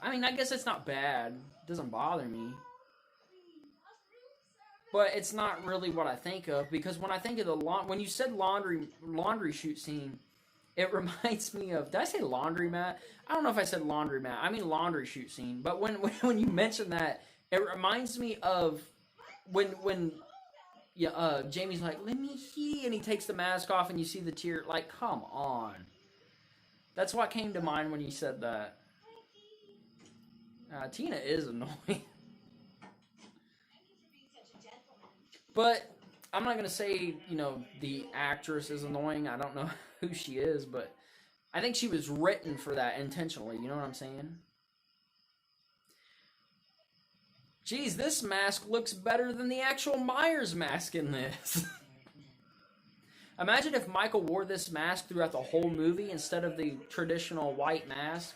I mean, I guess it's not bad. It doesn't bother me. But it's not really what I think of, because when I think of when you said laundry shoot scene, it reminds me of, did I say laundromat? I don't know if I said laundromat. I mean laundry shoot scene. But when you mention that, it reminds me of when Jamie's like, let me see, and he takes the mask off and you see the tear. Like, come on. That's what came to mind when you said that. Tina is annoying. But I'm not going to say, the actress is annoying. I don't know who she is, but I think she was written for that intentionally. You know what I'm saying? Geez, this mask looks better than the actual Myers mask in this. Imagine if Michael wore this mask throughout the whole movie instead of the traditional white mask,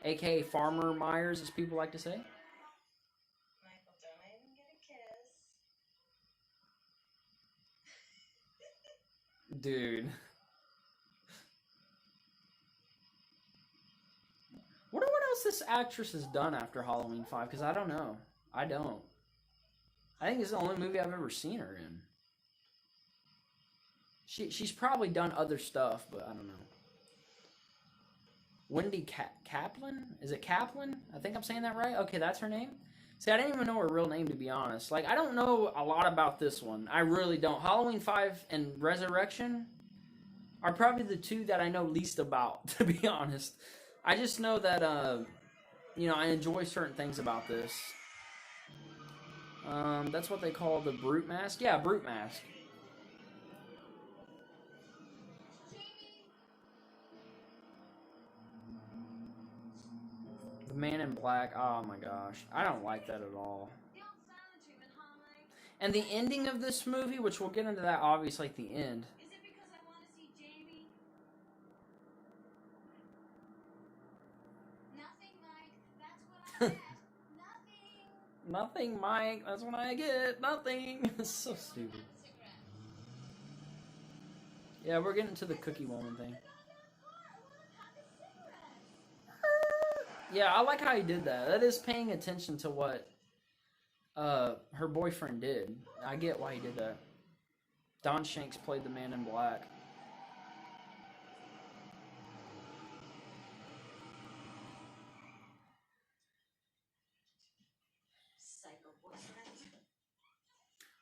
aka Farmer Myers, as people like to say. Dude. Wonder what else this actress has done after Halloween 5, because I don't know. I don't. I think it's the only movie I've ever seen her in. She's probably done other stuff, but I don't know. Wendy Kaplan? Is it Kaplan? I think I'm saying that right. Okay, that's her name. See, I didn't even know her real name, to be honest. Like, I don't know a lot about this one. I really don't. Halloween 5 and Resurrection are probably the two that I know least about, to be honest. I just know that, I enjoy certain things about this. That's what they call the Brute Mask? Yeah, Brute Mask. The Man in Black, oh my gosh. I don't like that at all. And the ending of this movie, which we'll get into that obviously at the end. Is it because I want to see Jamie? Nothing, Mike. That's what I get. Nothing. Nothing, Mike. That's what I get. Nothing. It's so stupid. Yeah, we're getting to the Cookie Woman thing. Yeah, I like how he did that. That is paying attention to what her boyfriend did. I get why he did that. Don Shanks played the Man in Black.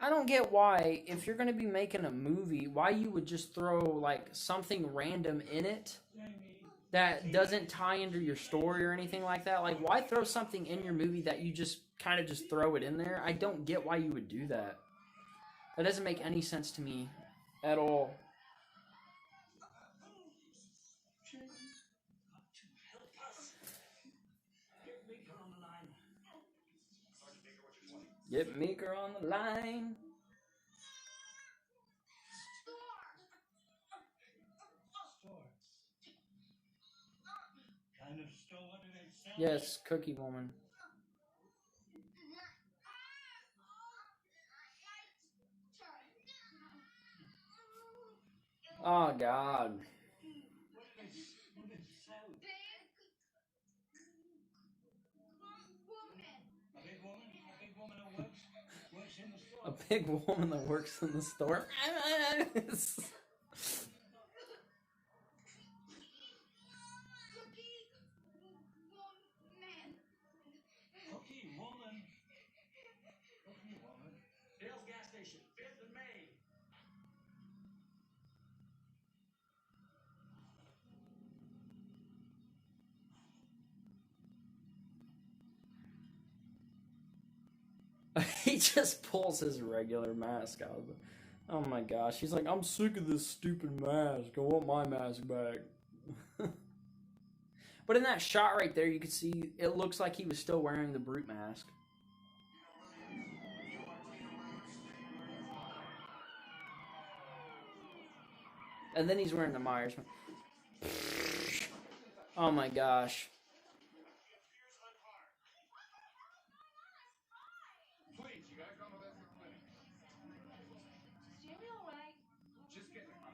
I don't get why, if you're going to be making a movie, why you would just throw like something random in it that doesn't tie into your story or anything like that. Like, why throw something in your movie that you just kind of just throw it in there? I don't get why you would do that. That doesn't make any sense to me at all. Get Meeker on the line. Store. Kind of store. What do they sell? Yes, Cookie Woman. Oh, God. What do they sell? A big woman? A big woman who works in the store. A big woman that works in the store. Cookie woman. Cookie woman. Bill's gas station, 5th and Main. He just pulls his regular mask out of it. Oh my gosh. He's like, I'm sick of this stupid mask. I want my mask back. But in that shot right there, you can see it looks like he was still wearing the brute mask. And then he's wearing the Myers mask. Oh my gosh. Please, you gotta come with us to the clinic. Is Jamie all right? Just get in the car.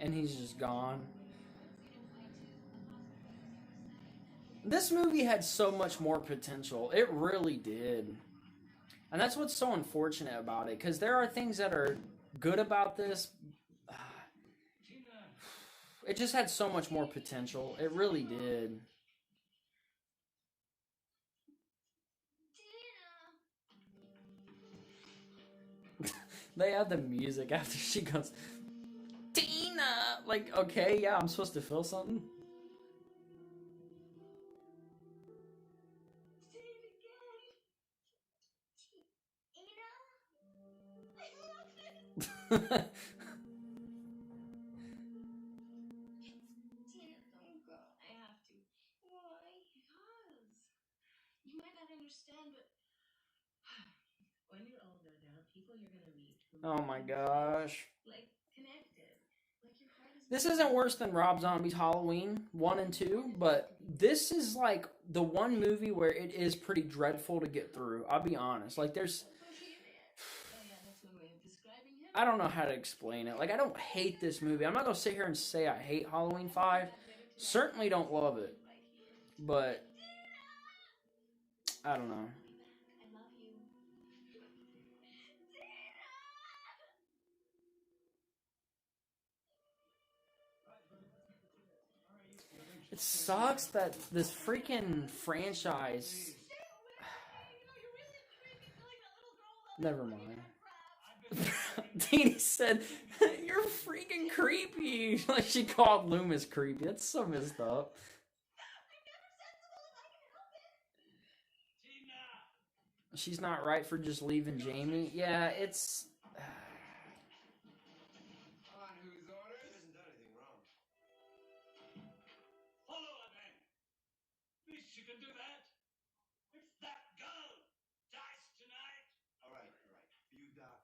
And he's just gone. This movie had so much more potential. It really did. And that's what's so unfortunate about it, because there are things that are good about this. It just had so much more potential. It really did. They have the music after she goes, Tina! Like, okay, yeah, I'm supposed to feel something. Tina, don't go. I have to. Why? Because you might not understand, but when you're older, there are people you're gonna meet. Oh my gosh. Like connected. Like your heart is. This isn't worse than Rob Zombie's Halloween 1 and 2, but this is like the one movie where it is pretty dreadful to get through. I'll be honest. Like, there's. Oh yeah, that's one way of describing him. I don't know how to explain it. Like, I don't hate this movie. I'm not going to sit here and say I hate Halloween 5. Certainly don't love it. But, I don't know. I love you. It sucks that this freaking franchise... Never mind. Dini said, you're freaking creepy. Like, she called Loomis creepy. That's so messed up. She's not right for just leaving Jamie. Yeah, it's... On whose orders? He hasn't done anything wrong. Follow her then. At least you can do that. If that girl dies tonight. All right. For you, Doc.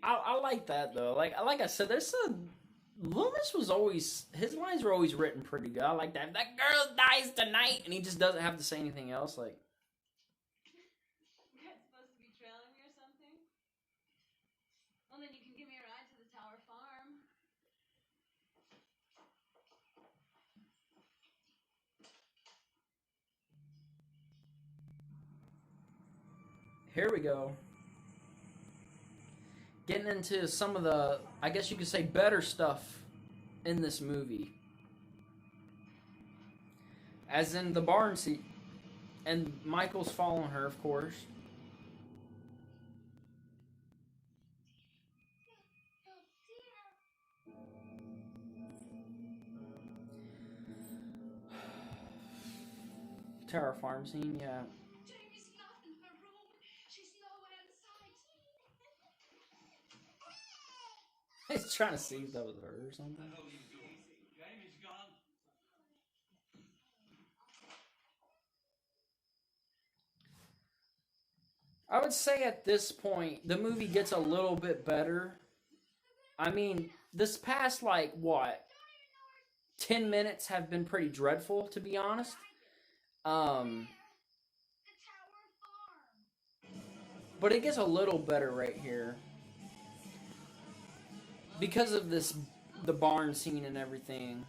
I like that, though. Like I said, there's a... Loomis was always... His lines were always written pretty good. I like that. That girl dies tonight! And he just doesn't have to say anything else. Like... You guys supposed to be trailing me? Here we go. Getting into some of the, I guess you could say, better stuff in this movie. As in the barn seat. And Michael's following her, of course. Terror farm scene, yeah. Jamie's not in her room. She's nowhere in sight. He's trying to see if that was her or something. What the hell are you doing? Jamie's gone. I would say at this point, the movie gets a little bit better. I mean, this past, 10 minutes have been pretty dreadful, to be honest. But it gets a little better right here. Because of the barn scene and everything.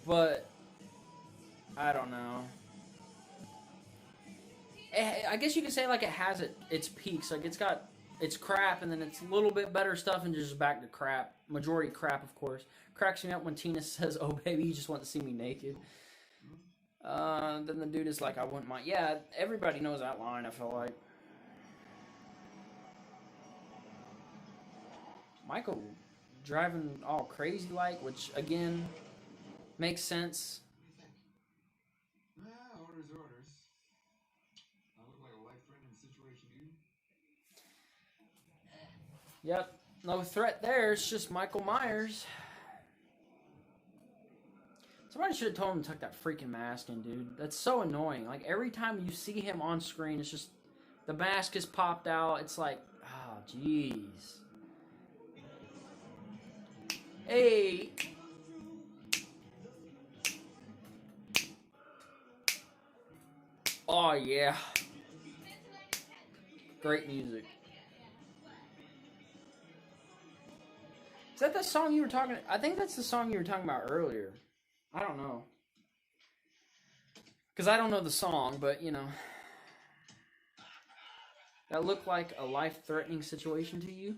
But, I don't know. I guess you could say it has its peaks. It's got its crap, and then it's a little bit better stuff, and just back to crap. Majority crap, of course. Cracks me up when Tina says, "Oh baby, you just want to see me naked." Then the dude is like, "I wouldn't mind." Yeah, everybody knows that line, I feel like. Michael driving all crazy which again makes sense. What do you think? Orders, orders. I look like a life-threatening situation to you? Yep, no threat there. It's just Michael Myers. Somebody should have told him to tuck that freaking mask in, dude. That's so annoying. Every time you see him on screen, it's just the mask is popped out. It's like, oh, jeez. Hey. Oh, yeah. Great music. Is that the song you were talking? I think that's the song you were talking about earlier. I don't know. Because I don't know the song, but, That looked like a life-threatening situation to you?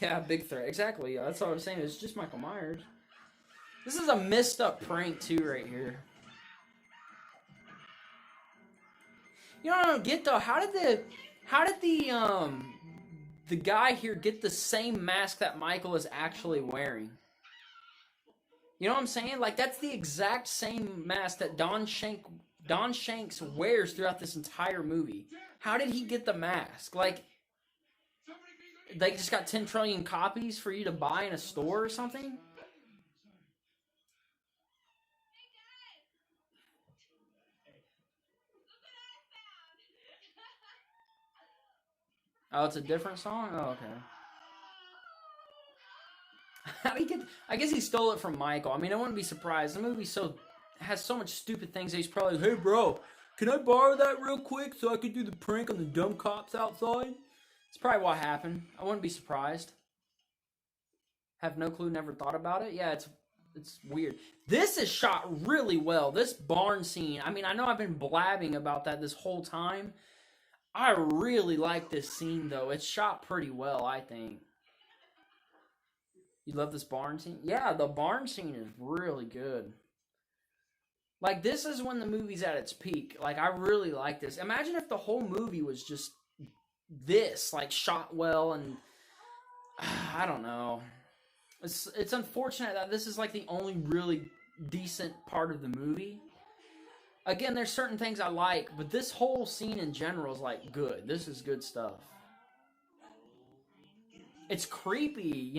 Yeah, big threat. Exactly. Yeah, that's what I was saying. It's just Michael Myers. This is a messed up prank, too, right here. You know what I don't get, though? How did the guy here get the same mask that Michael is actually wearing? You know what I'm saying? That's the exact same mask that Don Shanks wears throughout this entire movie. How did he get the mask? They just got 10 trillion copies for you to buy in a store or something? Oh, it's a different song? Oh, okay. How he get? I guess he stole it from Michael. I mean, I wouldn't be surprised. The movie has so much stupid things that he's probably like, "Hey, bro, can I borrow that real quick so I could do the prank on the dumb cops outside?" It's probably what happened. I wouldn't be surprised. Have no clue, never thought about it. Yeah, it's weird. This is shot really well. This barn scene. I mean, I know I've been blabbing about that this whole time. I really like this scene, though. It's shot pretty well, I think. You love this barn scene? Yeah, the barn scene is really good. This is when the movie's at its peak. I really like this. Imagine if the whole movie was just this, shot well, and I don't know. It's unfortunate that this is the only really decent part of the movie. Again, there's certain things I like, but this whole scene in general is good. This is good stuff. It's creepy,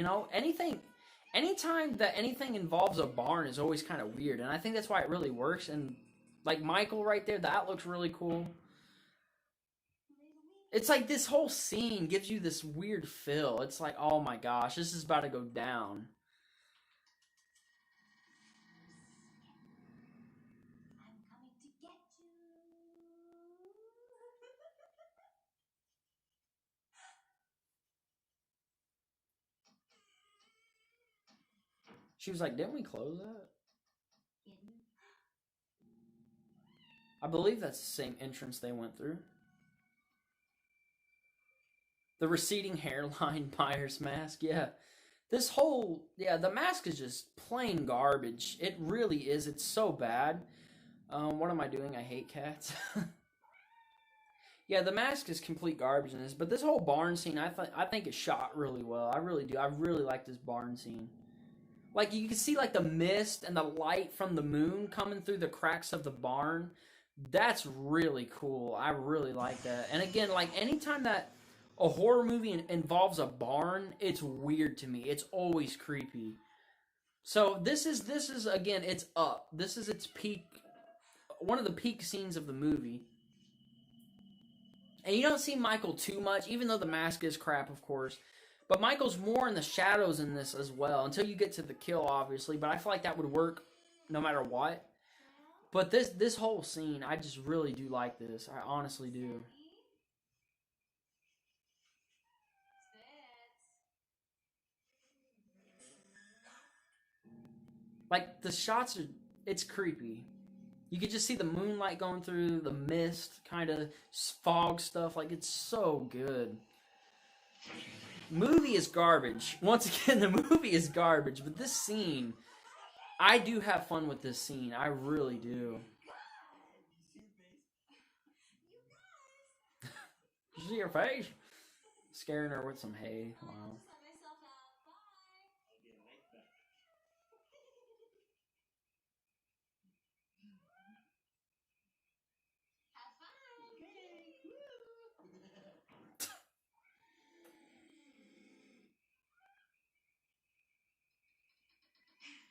anytime that anything involves a barn is always kind of weird, and I think that's why it really works. And Michael right there, that looks really cool. It's this whole scene gives you this weird feel. It's oh my gosh, this is about to go down. I'm coming to get you. She was like, didn't we close that? I believe that's the same entrance they went through. The receding hairline Myers mask. Yeah. The mask is just plain garbage. It really is. It's so bad. What am I doing? I hate cats. Yeah, the mask is complete garbage in this, but this whole barn scene, I think it's shot really well. I really do. I really like this barn scene. Like you can see like the mist and the light from the moon coming through the cracks of the barn. That's really cool. I really like that. And again, like anytime that a horror movie involves a barn, it's weird to me. It's always creepy. So this is again, it's up. This is its peak, one of the peak scenes of the movie. And you don't see Michael too much, even though the mask is crap, of course. But Michael's more in the shadows in this as well, until you get to the kill, obviously. But I feel like that would work no matter what. But this whole scene, I just really do like this. I honestly do. Like, the shots are, it's creepy. You could just see the moonlight going through, the mist, kind of fog stuff. Like, it's so good. Movie is garbage. Once again, the movie is garbage. But this scene, I do have fun with this scene. I really do. You see her face? Scaring her with some hay. Wow.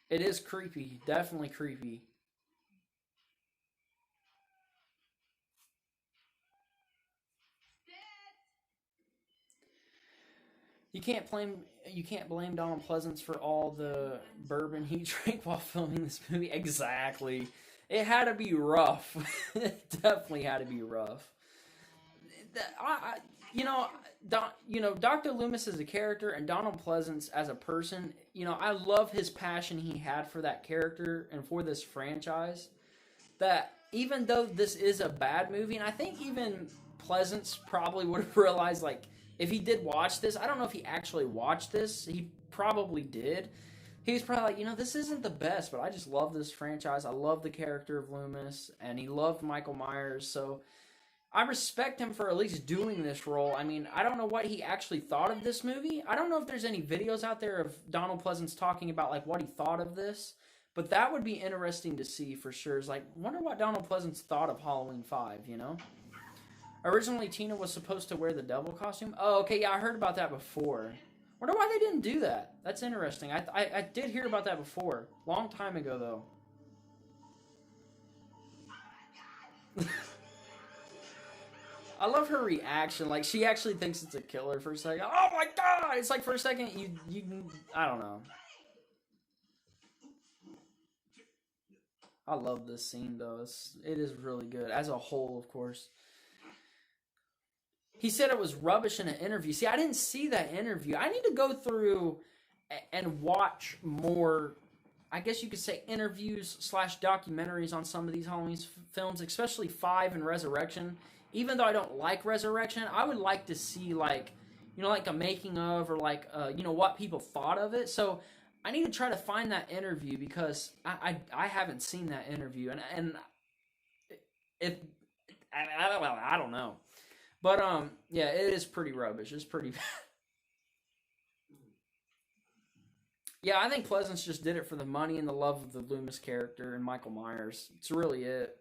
It is creepy. Definitely creepy. You can't blame Donald Pleasance for all the bourbon he drank while filming this movie. Exactly. It had to be rough. It definitely had to be rough. I you know, Dr. Loomis as a character and Donald Pleasance as a person. I love his passion he had for that character and for this franchise. That even though this is a bad movie, and I think even Pleasance probably would have realized, like, if he did watch this, I don't know if he actually watched this. He probably did. He was probably like, this isn't the best, but I just love this franchise. I love the character of Loomis, and he loved Michael Myers, so I respect him for at least doing this role. I mean, I don't know what he actually thought of this movie. I don't know if there's any videos out there of Donald Pleasance talking about like what he thought of this, but that would be interesting to see for sure. It's like, wonder what Donald Pleasance thought of Halloween 5. Originally, Tina was supposed to wear the devil costume. Oh, okay, yeah, I heard about that before. Wonder why they didn't do that. That's interesting. I did hear about that before. Long time ago, though. I love her reaction. Like, she actually thinks it's a killer for a second. Oh my god! It's like for a second, I don't know. I love this scene, though. It is really good. As a whole, of course. He said it was rubbish in an interview. See, I didn't see that interview. I need to go through and watch more, I guess you could say, interviews / documentaries on some of these Halloween films, especially 5 and Resurrection. Even though I don't like Resurrection, I would like to see, like a making of, or like, what people thought of it. So I need to try to find that interview, because I haven't seen that interview, and if I don't know, but yeah, it is pretty rubbish. It's pretty bad. Yeah, I think Pleasance just did it for the money and the love of the Loomis character and Michael Myers. It's really it.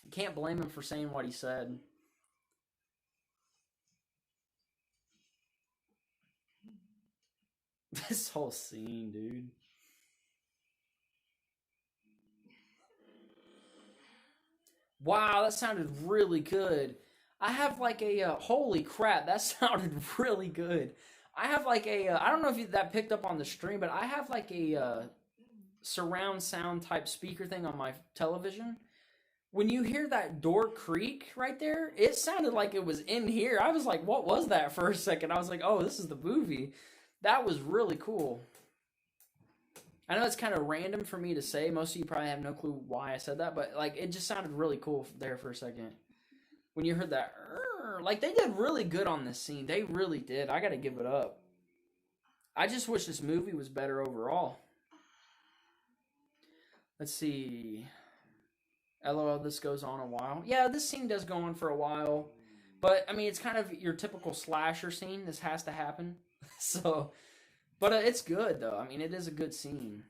Can't blame him for saying what he said. This whole scene, dude. Wow, that sounded really good. I have like a holy crap, that sounded really good. I have like a I don't know if that picked up on the stream, but I have like a surround sound type speaker thing on my television. When you hear that door creak right there, it sounded like it was in here. I was like, what was that for a second? I was like, oh, this is the movie. That was really cool. I know it's kind of random for me to say. Most of you probably have no clue why I said that, but like it just sounded really cool there for a second. When you heard that, Like, they did really good on this scene. They really did. I gotta give it up. I just wish this movie was better overall. Let's see. LOL, this goes on a while. Yeah, this scene does go on for a while. But, I mean, it's kind of your typical slasher scene. This has to happen. So, but it's good, though. I mean, it is a good scene.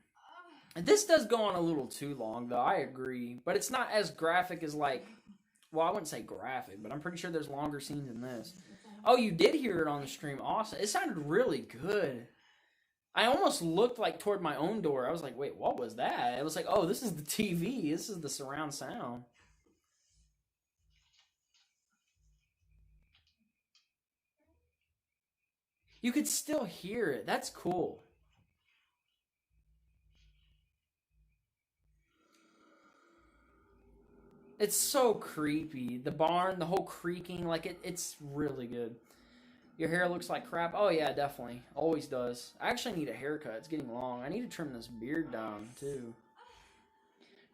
And this does go on a little too long, though. I agree. But it's not as graphic as, like... Well, I wouldn't say graphic, but I'm pretty sure there's longer scenes than this. Oh, you did hear it on the stream. Awesome. It sounded really good. I almost looked, like, toward my own door. I was like, wait, what was that? It was like, oh, this is the TV. This is the surround sound. You could still hear it. That's cool. It's so creepy. The barn, the whole creaking, like it's really good. Your hair looks like crap. Oh yeah, definitely. Always does. I actually need a haircut. It's getting long. I need to trim this beard down too.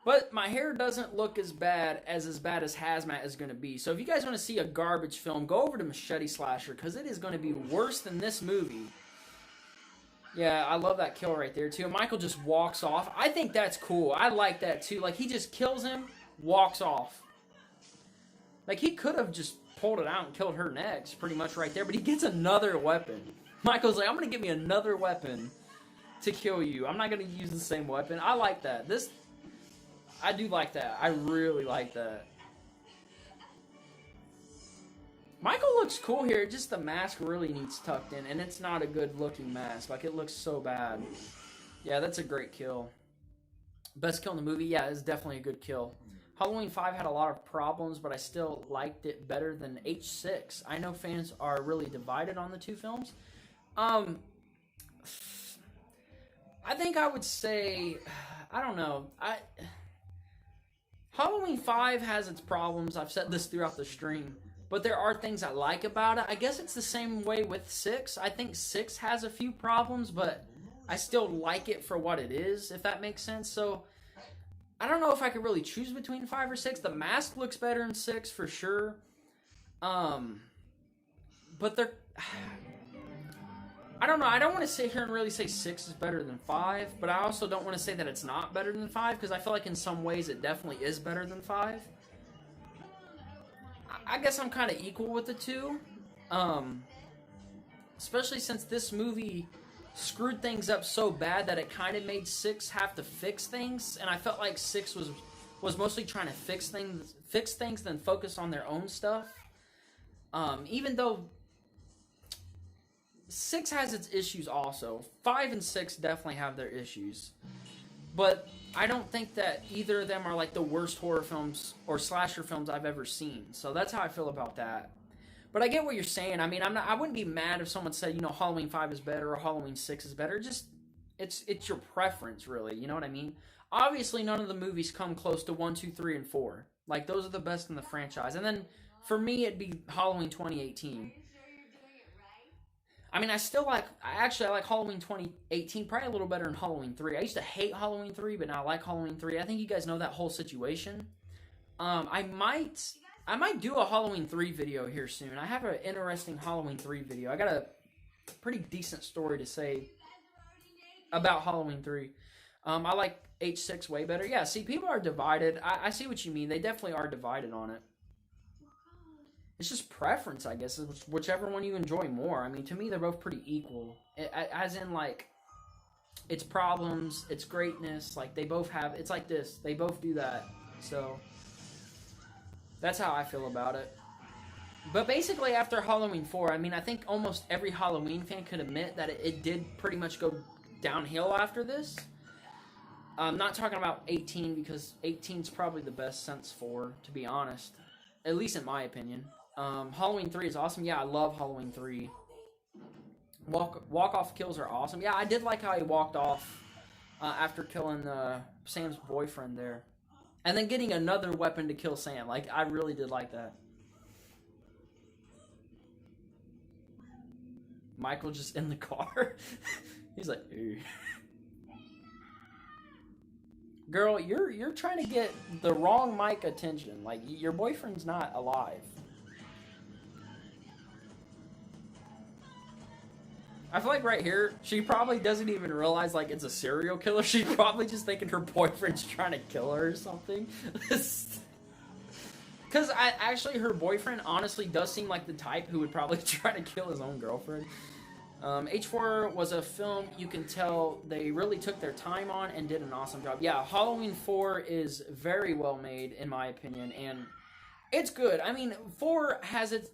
But my hair doesn't look as bad as Hazmat is going to be. So if you guys want to see a garbage film, go over to Machete Slasher because it is going to be worse than this movie. Yeah, I love that kill right there too. Michael just walks off. I think that's cool. I like that too. Like he just kills him, walks off. Like he could have just pulled it out and killed her next, pretty much right there. But he gets another weapon. Michael's like, I'm going to get me another weapon to kill you. I'm not going to use the same weapon. I like that. I do like that. I really like that. Michael looks cool here. Just the mask really needs tucked in. And it's not a good looking mask. Like, it looks so bad. Yeah, that's a great kill. Best kill in the movie? Yeah, it's definitely a good kill. Halloween 5 had a lot of problems, but I still liked it better than H6. I know fans are really divided on the two films. I think I would say... I don't know. Halloween 5 has its problems. I've said this throughout the stream. But there are things I like about it. I guess it's the same way with 6. I think 6 has a few problems, but I still like it for what it is, if that makes sense. So, I don't know if I could really choose between 5 or 6. The mask looks better in 6, for sure. But they're... I don't know. I don't want to sit here and really say 6 is better than 5, but I also don't want to say that it's not better than 5, because I feel like in some ways it definitely is better than 5. I guess I'm kind of equal with the two. Especially since this movie screwed things up so bad that it kind of made 6 have to fix things, and I felt like 6 was mostly trying to fix things than focus on their own stuff. Even though 6 has its issues also. 5 and 6 definitely have their issues. But I don't think that either of them are like the worst horror films or slasher films I've ever seen. So that's how I feel about that. But I get what you're saying. I mean, I wouldn't be mad if someone said, Halloween 5 is better or Halloween 6 is better. Just it's your preference, really. You know what I mean? Obviously, none of the movies come close to 1, 2, 3, and 4. Like, those are the best in the franchise. And then, for me, it'd be Halloween 2018. I mean, I like Halloween 2018 probably a little better than Halloween 3. I used to hate Halloween 3, but now I like Halloween 3. I think you guys know that whole situation. I might do a Halloween 3 video here soon. I have an interesting Halloween 3 video. I got a pretty decent story to say about Halloween 3. I like H6 way better. Yeah, see, people are divided. I see what you mean. They definitely are divided on it. It's just preference, I guess. It's whichever one you enjoy more. I mean, to me, they're both pretty equal. As in, like, it's problems, it's greatness. Like, they both have... It's like this. They both do that. So, that's how I feel about it. But basically, after Halloween 4, I mean, I think almost every Halloween fan could admit that it did pretty much go downhill after this. I'm not talking about 18, because 18 is probably the best since 4, to be honest. At least in my opinion. Halloween 3 is awesome. Yeah, I love Halloween 3. Walk-off kills are awesome. Yeah, I did like how he walked off after killing Sam's boyfriend there. And then getting another weapon to kill Sam. Like, I really did like that. Michael just in the car. He's like, hey. Girl, you're trying to get the wrong mic attention. Like, your boyfriend's not alive. I feel like right here, she probably doesn't even realize like it's a serial killer. She's probably just thinking her boyfriend's trying to kill her or something. Because actually, her boyfriend honestly does seem like the type who would probably try to kill his own girlfriend. H4 was a film you can tell they really took their time on and did an awesome job. Yeah, Halloween 4 is very well made, in my opinion, and it's good. I mean, 4 has its...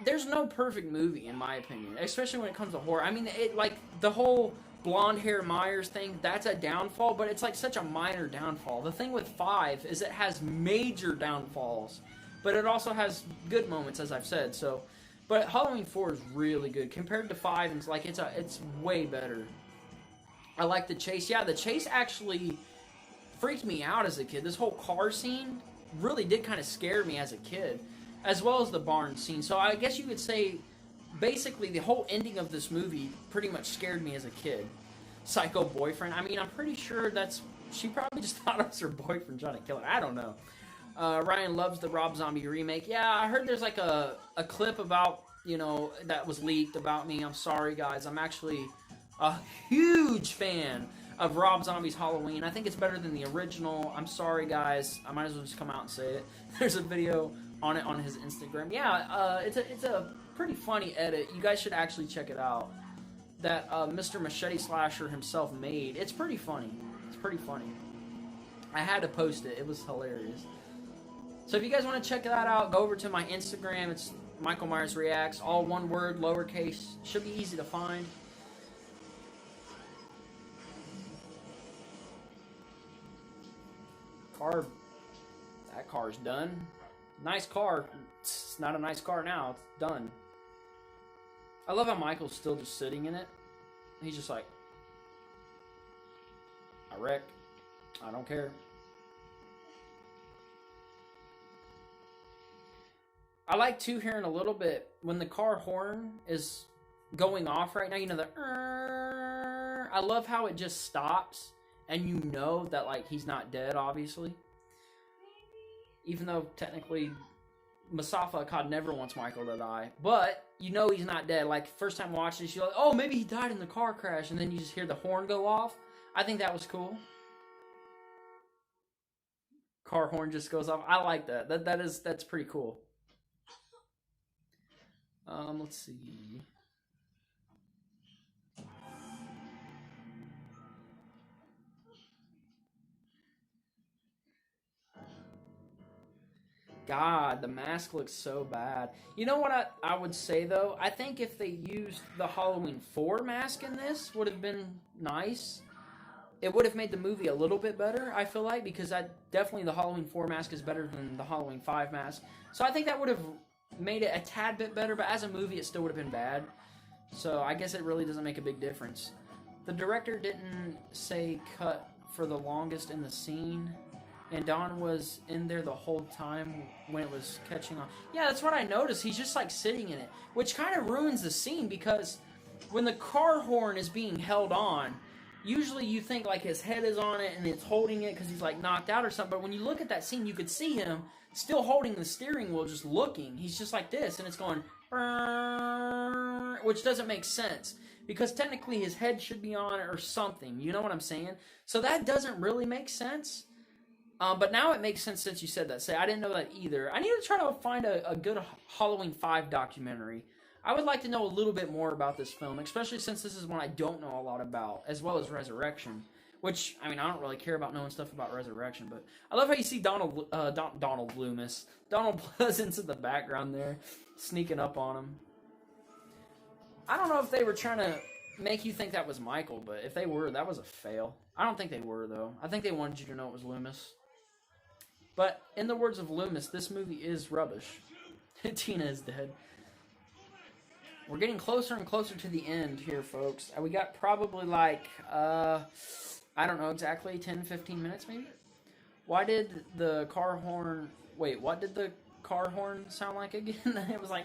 There's no perfect movie, in my opinion, especially when it comes to horror. I mean, it like, the whole blonde hair Myers thing, that's a downfall, but it's like such a minor downfall. The thing with 5 is it has major downfalls, but it also has good moments, as I've said, so... But Halloween 4 is really good. Compared to 5, it's like it's way better. I like the chase. Yeah, the chase actually freaked me out as a kid. This whole car scene really did kind of scare me as a kid, as well as the barn scene. So I guess you could say, basically, the whole ending of this movie pretty much scared me as a kid. Psycho boyfriend. I mean, I'm pretty sure she probably just thought it was her boyfriend trying to kill her. I don't know. Ryan loves the Rob Zombie remake. Yeah, I heard there's like a clip about, that was leaked about me. I'm sorry, guys. I'm actually a huge fan of Rob Zombie's Halloween. I think it's better than the original. I'm sorry, guys. I might as well just come out and say it. There's a video on it on his Instagram. Yeah, it's a pretty funny edit. You guys should actually check it out. That Mr. Machete Slasher himself made. It's pretty funny. It's pretty funny. I had to post it. It was hilarious. So if you guys want to check that out, go over to my Instagram. It's Michael Myers Reacts, all one word, lowercase. Should be easy to find. That car's done. Nice car. It's not a nice car now. It's done. I love how Michael's still just sitting in it. He's just like, I wrecked. I don't care. I like too hearing a little bit when the car horn is going off right now. The I love how it just stops and you know that like he's not dead, obviously. Even though technically Mustafa Akkad never wants Michael to die, but you know he's not dead. Like first time watching this, you're like, oh, maybe he died in the car crash, and then you just hear the horn go off. I think that was cool. Car horn just goes off. I like that. That's pretty cool. Let's see. God, the mask looks so bad. You know what I would say, though? I think if they used the Halloween 4 mask in this, would have been nice. It would have made the movie a little bit better, I feel like, because definitely the Halloween 4 mask is better than the Halloween 5 mask. So I think that would have made it a tad bit better, but as a movie, it still would have been bad. So I guess it really doesn't make a big difference. The director didn't say cut for the longest in the scene, and Don was in there the whole time when it was catching on. Yeah, that's what I noticed. He's just like sitting in it, which kind of ruins the scene because when the car horn is being held on, usually you think like his head is on it and it's holding it because he's like knocked out or something. But when you look at that scene, you could see him still holding the steering wheel, just looking. He's just like this, and it's going, which doesn't make sense because technically his head should be on it or something. You know what I'm saying? So that doesn't really make sense. But now it makes sense since you said that. Say, I didn't know that either. I need to try to find a good Halloween 5 documentary. I would like to know a little bit more about this film, especially since this is one I don't know a lot about, as well as Resurrection. Which, I mean, I don't really care about knowing stuff about Resurrection, but I love how you see Donald Loomis. Donald Pleasance in the background there, sneaking up on him. I don't know if they were trying to make you think that was Michael, but if they were, that was a fail. I don't think they were, though. I think they wanted you to know it was Loomis. But, in the words of Loomis, this movie is rubbish. Tina is dead. We're getting closer and closer to the end here, folks. We got probably like, I don't know exactly, 10, 15 minutes maybe? Why did the car horn... Wait, what did the car horn sound like again? It was like...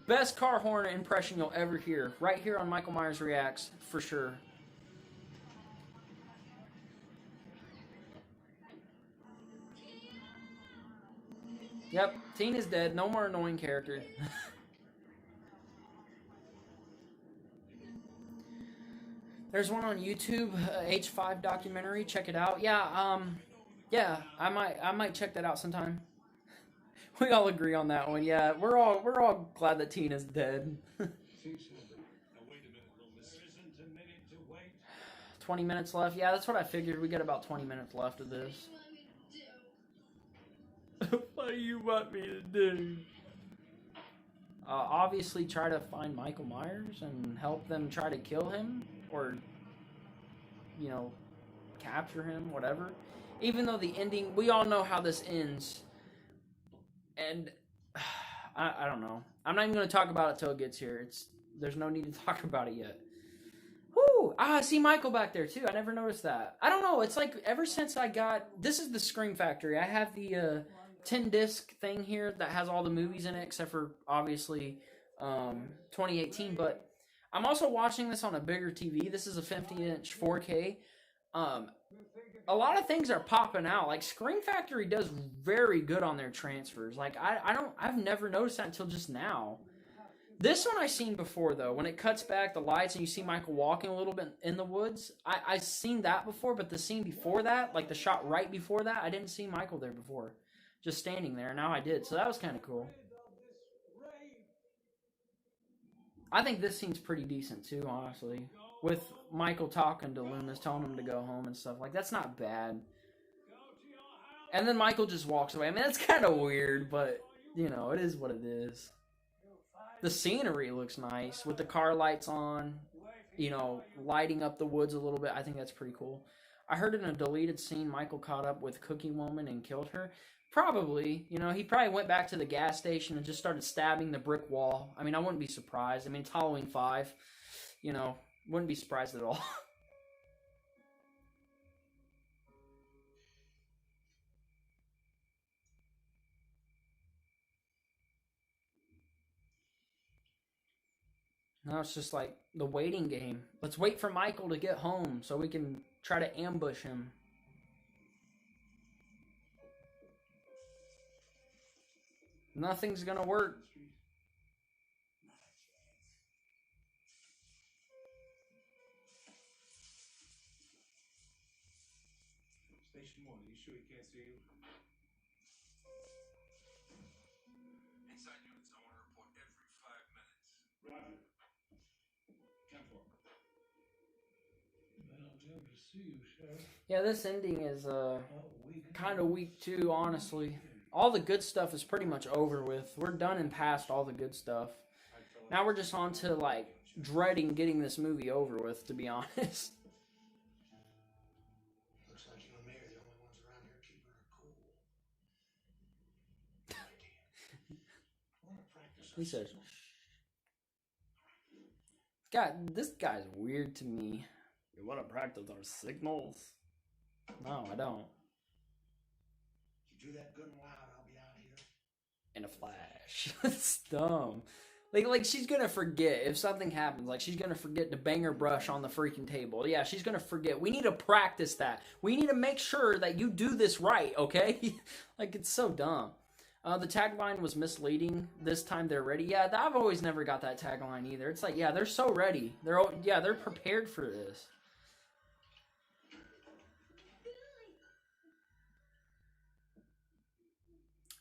Best car horn impression you'll ever hear. Right here on Michael Myers Reacts, for sure. Yep, Tina's dead. No more annoying character. There's one on YouTube, H5 documentary. Check it out. Yeah, I might check that out sometime. We all agree on that one. Yeah, we're all glad that Tina's dead. See, Sandra. Now wait a minute, little miss. There isn't a minute to wait. 20 minutes left. Yeah, that's what I figured. We got about 20 minutes left of this. What do you want me to do? Obviously, try to find Michael Myers and help them try to kill him, or capture him, whatever. Even though the ending, we all know how this ends, and I don't know. I'm not even going to talk about it till it gets here. There's no need to talk about it yet. Woo! I see Michael back there too. I never noticed that. I don't know. It's like ever since I got this is the Scream Factory. I have the 10-disc thing here that has all the movies in it, except for obviously 2018. But I'm also watching this on a bigger TV. This is a 50-inch 4K. A lot of things are popping out. Like Scream Factory does very good on their transfers. Like I've never noticed that until just now. This one I seen before though. When it cuts back the lights and you see Michael walking a little bit in the woods, I seen that before. But the scene before that, like the shot right before that, I didn't see Michael there before, just standing there. Now I did, so that was kind of cool. I think this scene's pretty decent too, honestly. With Michael talking to Loomis, telling him to go home and stuff. Like, that's not bad. And then Michael just walks away. I mean, that's kind of weird, but, it is what it is. The scenery looks nice with the car lights on, lighting up the woods a little bit. I think that's pretty cool. I heard in a deleted scene Michael caught up with Cookie Woman and killed her. Probably, he probably went back to the gas station and just started stabbing the brick wall. I mean, I wouldn't be surprised. I mean, it's Halloween 5, wouldn't be surprised at all. Now it's just like the waiting game. Let's wait for Michael to get home so we can try to ambush him. Nothing's gonna work. Station 1, are you sure he can't see you? Inside units, I want to report every 5 minutes. Roger. 10-4. Then I'll be able to see you, Sheriff. Yeah, this ending is kind of weak too, honestly. All the good stuff is pretty much over with. We're done and past all the good stuff. Now we're just on to, like, dreading getting this movie over with, to be honest. Looks like you and me are the only ones around here keeping her cool. I want to practice. He says, God, this guy's weird to me. You want to practice our signals? No, I don't. You do that good and loud, I'll be out of here. In a flash. It's dumb. Like she's gonna forget if something happens. Like she's gonna forget to bang her brush on the freaking table. Yeah, she's gonna forget. We need to practice that. We need to make sure that you do this right, okay? Like, it's so dumb. The tagline was misleading. This time they're ready. Yeah, I've always never got that tagline either. It's like, yeah, they're so ready. They're prepared for this.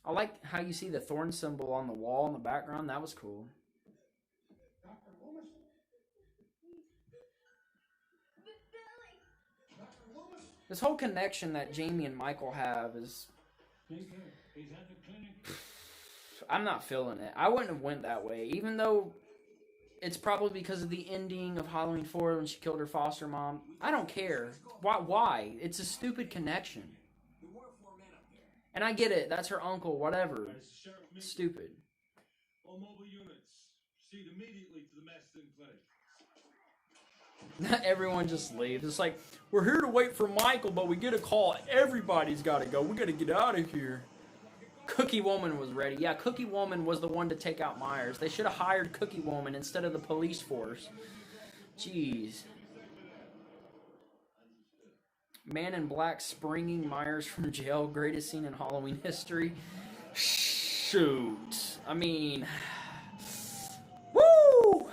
I like how you see the thorn symbol on the wall in the background. That was cool. Dr. Loomis? Dr. Loomis? This whole connection that Jamie and Michael have is... He's at the clinic. I'm not feeling it. I wouldn't have went that way, even though it's probably because of the ending of Halloween 4 when she killed her foster mom. I don't care. Why? It's a stupid connection. And I get it. That's her uncle. Whatever. Stupid. All mobile units, proceed immediately to the Maston Clinic. Everyone just leaves. It's like, we're here to wait for Michael, but we get a call. Everybody's got to go. We got to get out of here. Cookie Woman was ready. Yeah, Cookie Woman was the one to take out Myers. They should have hired Cookie Woman instead of the police force. Jeez. Man in Black springing Myers from jail. Greatest scene in Halloween history. Shoot. I mean... Woo!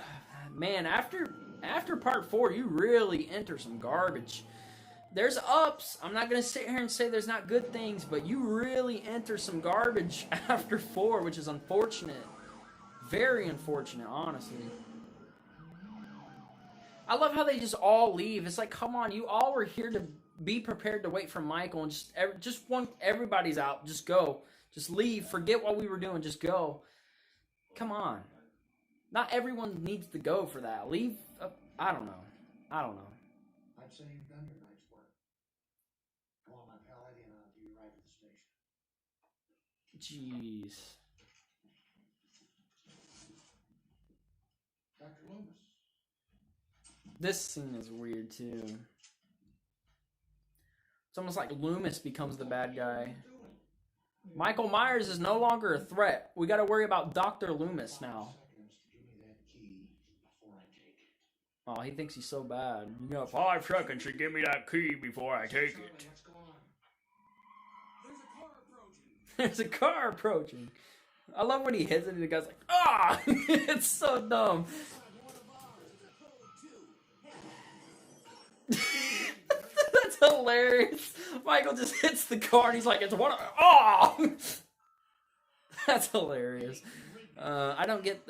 Man, after After part 4, you really enter some garbage. There's ups. I'm not going to sit here and say there's not good things, but you really enter some garbage after 4, which is unfortunate. Very unfortunate, honestly. I love how they just all leave. It's like, come on, you all were here to be prepared to wait for Michael, and just want everybody's out. Just go. Just leave. Forget what we were doing. Just go. Come on. Not everyone needs to go for that. Leave. I don't know. I'd say you've done your night's work. Come on, my pal Eddie, and I'll give you a ride to the station. Jeez. Dr. Loomis. This scene is weird, too. It's almost like Loomis becomes the bad guy. Michael Myers is no longer a threat. We gotta worry about Dr. Loomis now. Oh, he thinks he's so bad. You got 5 seconds to give me that key before I take it. There's a car approaching. I love when he hits it and the guy's like, ah! It's so dumb. That's hilarious. Michael just hits the car and he's like, it's one of... Oh! That's hilarious. I don't get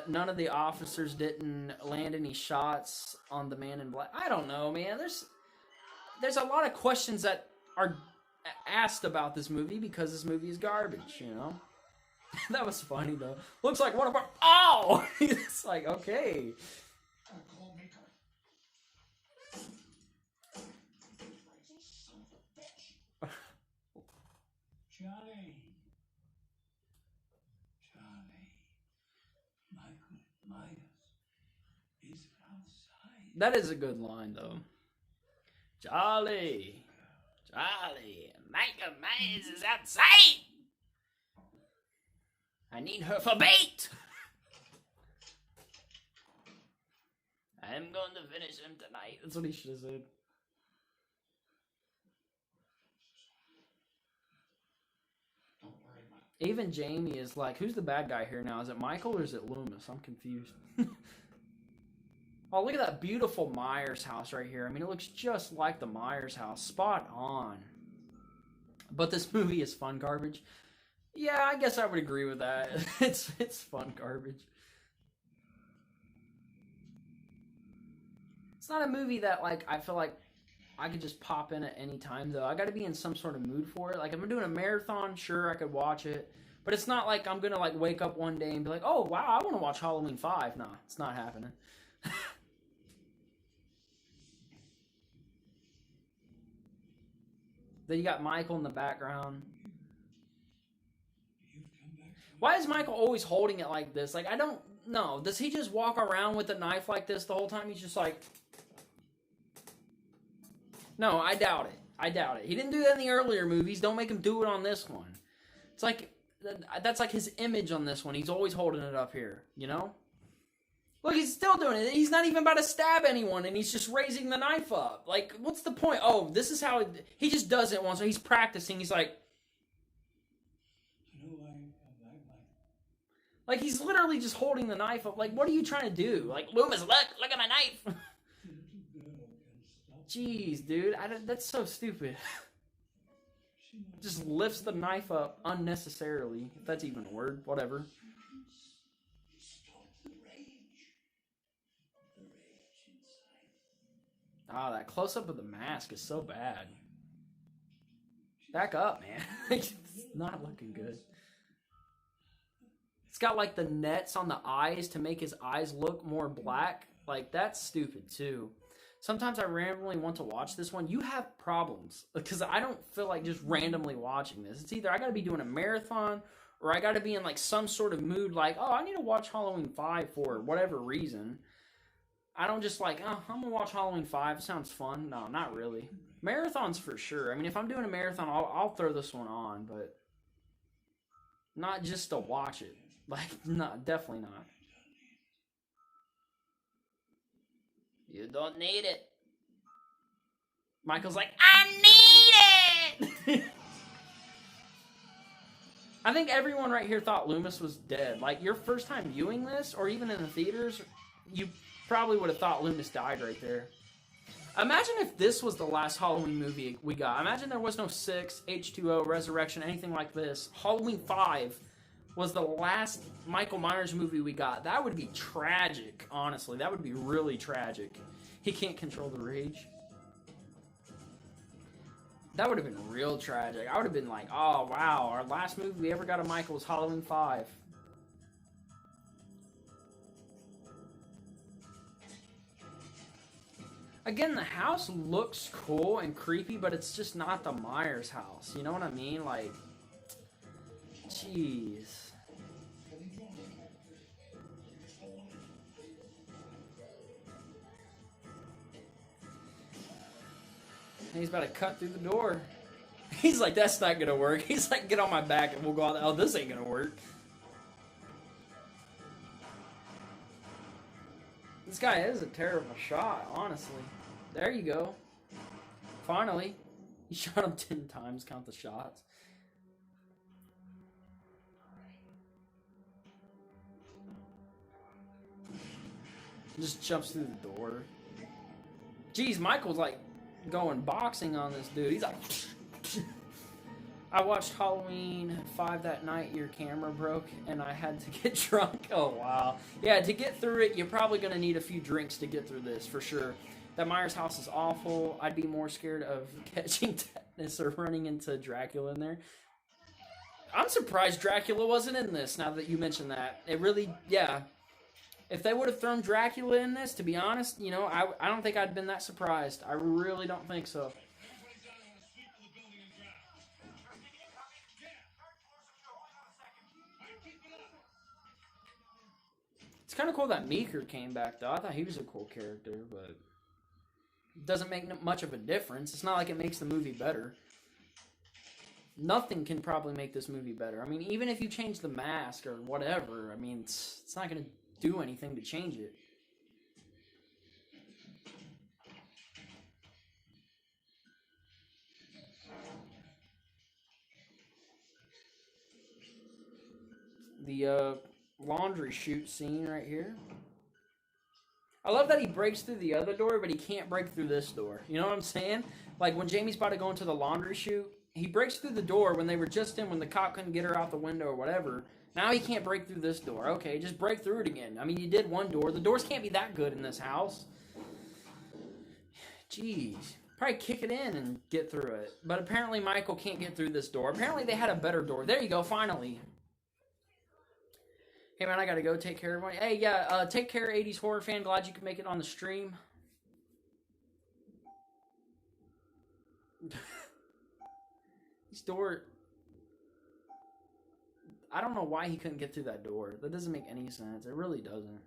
none of the officers didn't land any shots on the man in black. I don't know, man. There's a lot of questions that are asked about this movie because this movie is garbage, you know? That was funny, though. Looks like one of our... Oh! It's like, okay. Charlie. Michael Myers is outside. That is a good line, though. Charlie. Michael Myers is outside. I need her for bait. I'm going to finish him tonight. That's what he should have said. Even Jamie is like, who's the bad guy here now? Is it Michael or is it Loomis? I'm confused. Oh, look at that beautiful Myers house right here. I mean, it looks just like the Myers house. Spot on. But this movie is fun garbage. Yeah, I guess I would agree with that. It's fun garbage. It's not a movie that, like, I feel like I could just pop in at any time, though. I got to be in some sort of mood for it. Like, if I'm doing a marathon, sure, I could watch it. But it's not like I'm going to, like, wake up one day and be like, oh, wow, I want to watch Halloween 5. Nah, it's not happening. Then you got Michael in the background. Why is Michael always holding it like this? Like, I don't know. Does he just walk around with a knife like this the whole time? He's just like... No, I doubt it. He didn't do that in the earlier movies. Don't make him do it on this one. It's like, that's like his image on this one. He's always holding it up here, you know? Look, he's still doing it. He's not even about to stab anyone, and he's just raising the knife up. Like, what's the point? Oh, this is how... He just does it once, so he's practicing. He's like... Like, he's literally just holding the knife up. Like, what are you trying to do? Like, Loomis, look at my knife. Jeez, dude. That's so stupid. Just lifts the knife up unnecessarily. If that's even a word. Whatever. Ah, that close-up of the mask is so bad. Back up, man. It's not looking good. It's got, like, the nets on the eyes to make his eyes look more black. Like, that's stupid, too. Sometimes I randomly want to watch this one. You have problems. Because I don't feel like just randomly watching this. It's either I got to be doing a marathon, or I got to be in, like, some sort of mood like, oh, I need to watch Halloween 5 for whatever reason. I don't just like, oh, I'm going to watch Halloween 5. Sounds fun. No, not really. Marathons for sure. I mean, if I'm doing a marathon, I'll throw this one on, but not just to watch it. Like, no, definitely not. You don't need it. Michael's like, I need it! I think everyone right here thought Loomis was dead. Like, your first time viewing this, or even in the theaters, Probably would have thought Loomis died right there. Imagine if this was the last Halloween movie we got. Imagine there was no 6, H2O, Resurrection, anything like this. Halloween 5 was the last Michael Myers movie we got. That would be tragic, honestly. That would be really tragic. He can't control the rage. That would have been real tragic. I would have been like, oh, wow, our last movie we ever got of Michael was Halloween 5. Again, the house looks cool and creepy, but it's just not the Myers house. You know what I mean? Like, jeez. And he's about to cut through the door. He's like, that's not gonna work. He's like, get on my back and we'll go out. Oh, this ain't gonna work. This guy is a terrible shot, honestly. There you go. Finally. He shot him 10 times, count the shots. Just jumps through the door. Jeez, Michael's like going boxing on this dude. He's like... I watched Halloween 5 that night, your camera broke, and I had to get drunk. Oh, wow. Yeah, to get through it, you're probably going to need a few drinks to get through this, for sure. That Myers house is awful. I'd be more scared of catching tetanus or running into Dracula in there. I'm surprised Dracula wasn't in this, now that you mentioned that. It really, yeah. If they would have thrown Dracula in this, to be honest, you know, I don't think I'd been that surprised. I really don't think so. It's kind of cool that Meeker came back, though. I thought he was a cool character, but it doesn't make much of a difference. It's not like it makes the movie better. Nothing can probably make this movie better. I mean, even if you change the mask or whatever, I mean, it's not going to do anything to change it. The laundry chute scene right here. I love that he breaks through the other door, but he can't break through this door. You know what I'm saying? Like when Jamie's about to go into the laundry chute, he breaks through the door when they were just in, when the cop couldn't get her out the window or whatever. Now he can't break through this door. Okay, just break through it again. I mean, you did one door. The doors can't be that good in this house. Jeez. Probably kick it in and get through it. But apparently Michael can't get through this door. Apparently they had a better door. There you go, finally. Hey man, I gotta go take care of everyone. Hey, yeah, take care, 80s horror fan. Glad you could make it on the stream. This door... I don't know why he couldn't get through that door. That doesn't make any sense. It really doesn't.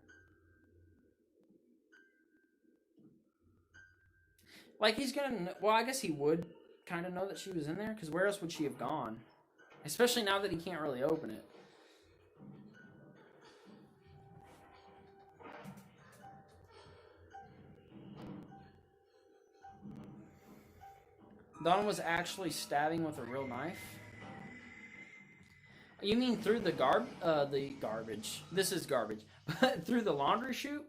Like, he's gonna... Well, I guess he would kind of know that she was in there, because where else would she have gone? Especially now that he can't really open it. Dawn was actually stabbing with a real knife? You mean through the garbage? This is garbage. Through the laundry chute?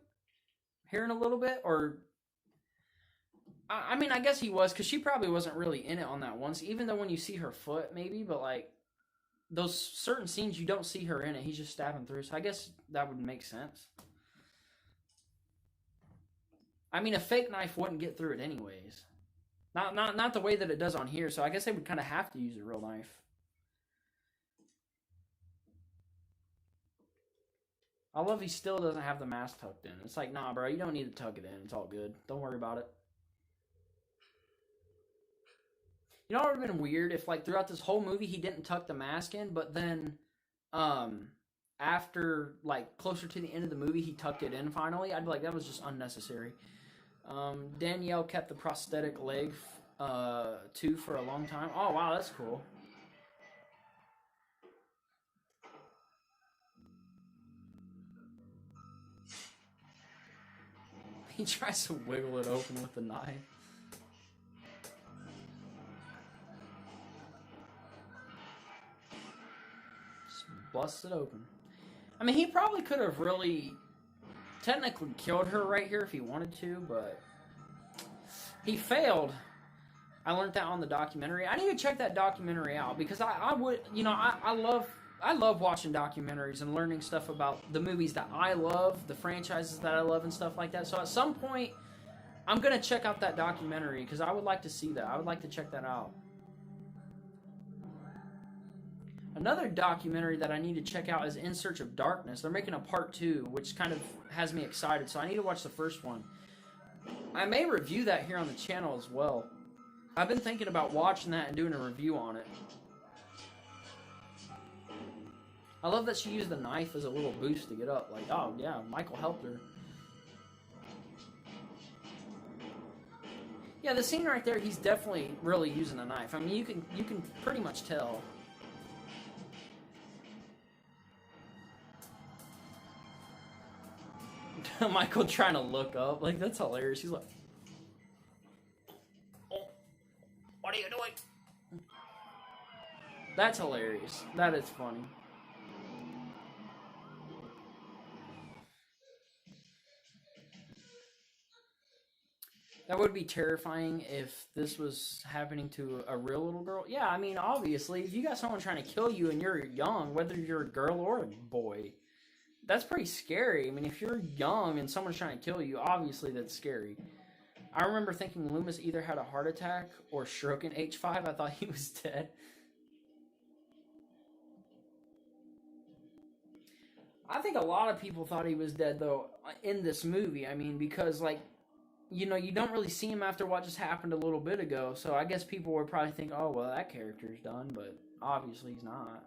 Here in a little bit? Or... I mean, I guess he was, because she probably wasn't really in it on that once, even though when you see her foot, maybe, but, like, those certain scenes, you don't see her in it. He's just stabbing through, so I guess that would make sense. I mean, a fake knife wouldn't get through it anyways. Not the way that it does on here, so I guess they would kind of have to use a real knife. I love he still doesn't have the mask tucked in. It's like, nah, bro, you don't need to tuck it in. It's all good. Don't worry about it. You know what would have been weird if, like, throughout this whole movie he didn't tuck the mask in, but then, after, like, closer to the end of the movie he tucked it in finally? I'd be like, that was just unnecessary. Danielle kept the prosthetic leg, too, for a long time. Oh, wow, that's cool. He tries to wiggle it open with the knife. Just bust it open. I mean, he probably could have really technically killed her right here if he wanted to, but he failed. I learned that on the documentary. I need to check that documentary out because I would, you know, I love watching documentaries and learning stuff about the movies that I love, the franchises that I love and stuff like that. So at some point, I'm going to check out that documentary because I would like to see that. I would like to check that out. Another documentary that I need to check out is In Search of Darkness. They're making a part 2, which kind of has me excited, so I need to watch the first one. I may review that here on the channel as well. I've been thinking about watching that and doing a review on it. I love that she used the knife as a little boost to get up. Like, oh yeah, Michael helped her. Yeah, the scene right there, he's definitely really using a knife. I mean, you can pretty much tell. Michael trying to look up, like, that's hilarious. He's like, oh, what are you doing? That's hilarious. That is funny. That would be terrifying if this was happening to a real little girl. Yeah, I mean, obviously, if you got someone trying to kill you and you're young, whether you're a girl or a boy, that's pretty scary. I mean, if you're young and someone's trying to kill you, obviously that's scary. I remember thinking Loomis either had a heart attack or stroke in H5. I thought he was dead. I think a lot of people thought he was dead, though, in this movie. I mean, because, like, you know, you don't really see him after what just happened a little bit ago. So I guess people would probably think, oh, well, that character's done. But obviously he's not.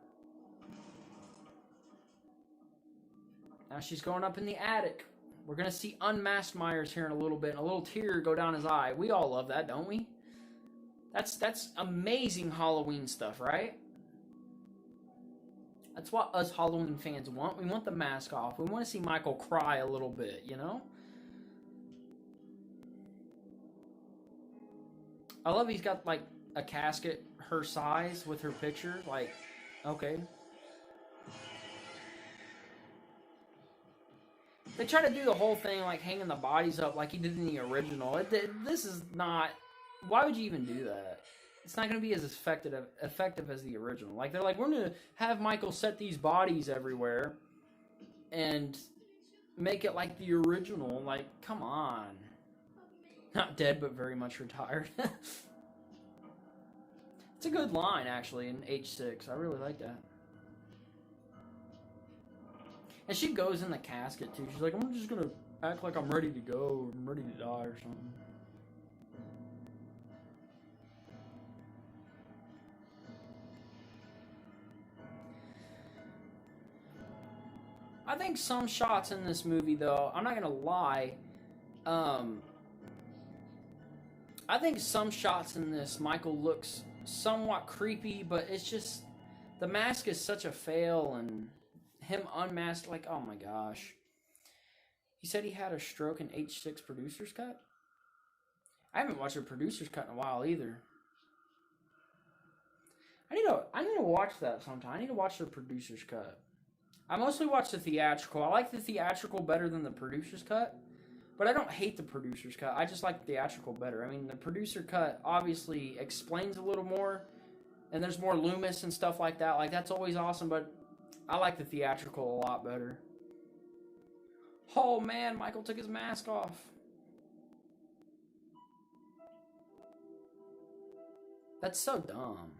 Now she's going up in the attic. We're going to see unmasked Myers here in a little bit. And a little tear go down his eye. We all love that, don't we? That's amazing Halloween stuff, right? That's what us Halloween fans want. We want the mask off. We want to see Michael cry a little bit, you know? I love he's got, like, a casket her size with her picture. Like, okay. They try to do the whole thing, like, hanging the bodies up like he did in the original. This is not... Why would you even do that? It's not going to be as effective as the original. Like, they're like, we're going to have Michael set these bodies everywhere and make it like the original. Like, come on. Not dead, but very much retired. It's a good line, actually, in H6. I really like that. And she goes in the casket, too. She's like, I'm just going to act like I'm ready to go. I'm ready to die or something. I think some shots in this movie, though, I'm not going to lie, I think some shots in this, Michael looks somewhat creepy, but it's just, the mask is such a fail, and him unmasked, like, oh my gosh. He said he had a stroke in H6 Producer's Cut? I haven't watched a Producer's Cut in a while, either. I need to watch that sometime. I need to watch the Producer's Cut. I mostly watch the theatrical. I like the theatrical better than the Producer's Cut. But I don't hate the Producer's Cut. I just like the theatrical better. I mean, the Producer Cut obviously explains a little more. And there's more Loomis and stuff like that. Like, that's always awesome. But I like the theatrical a lot better. Oh, man. Michael took his mask off. That's so dumb.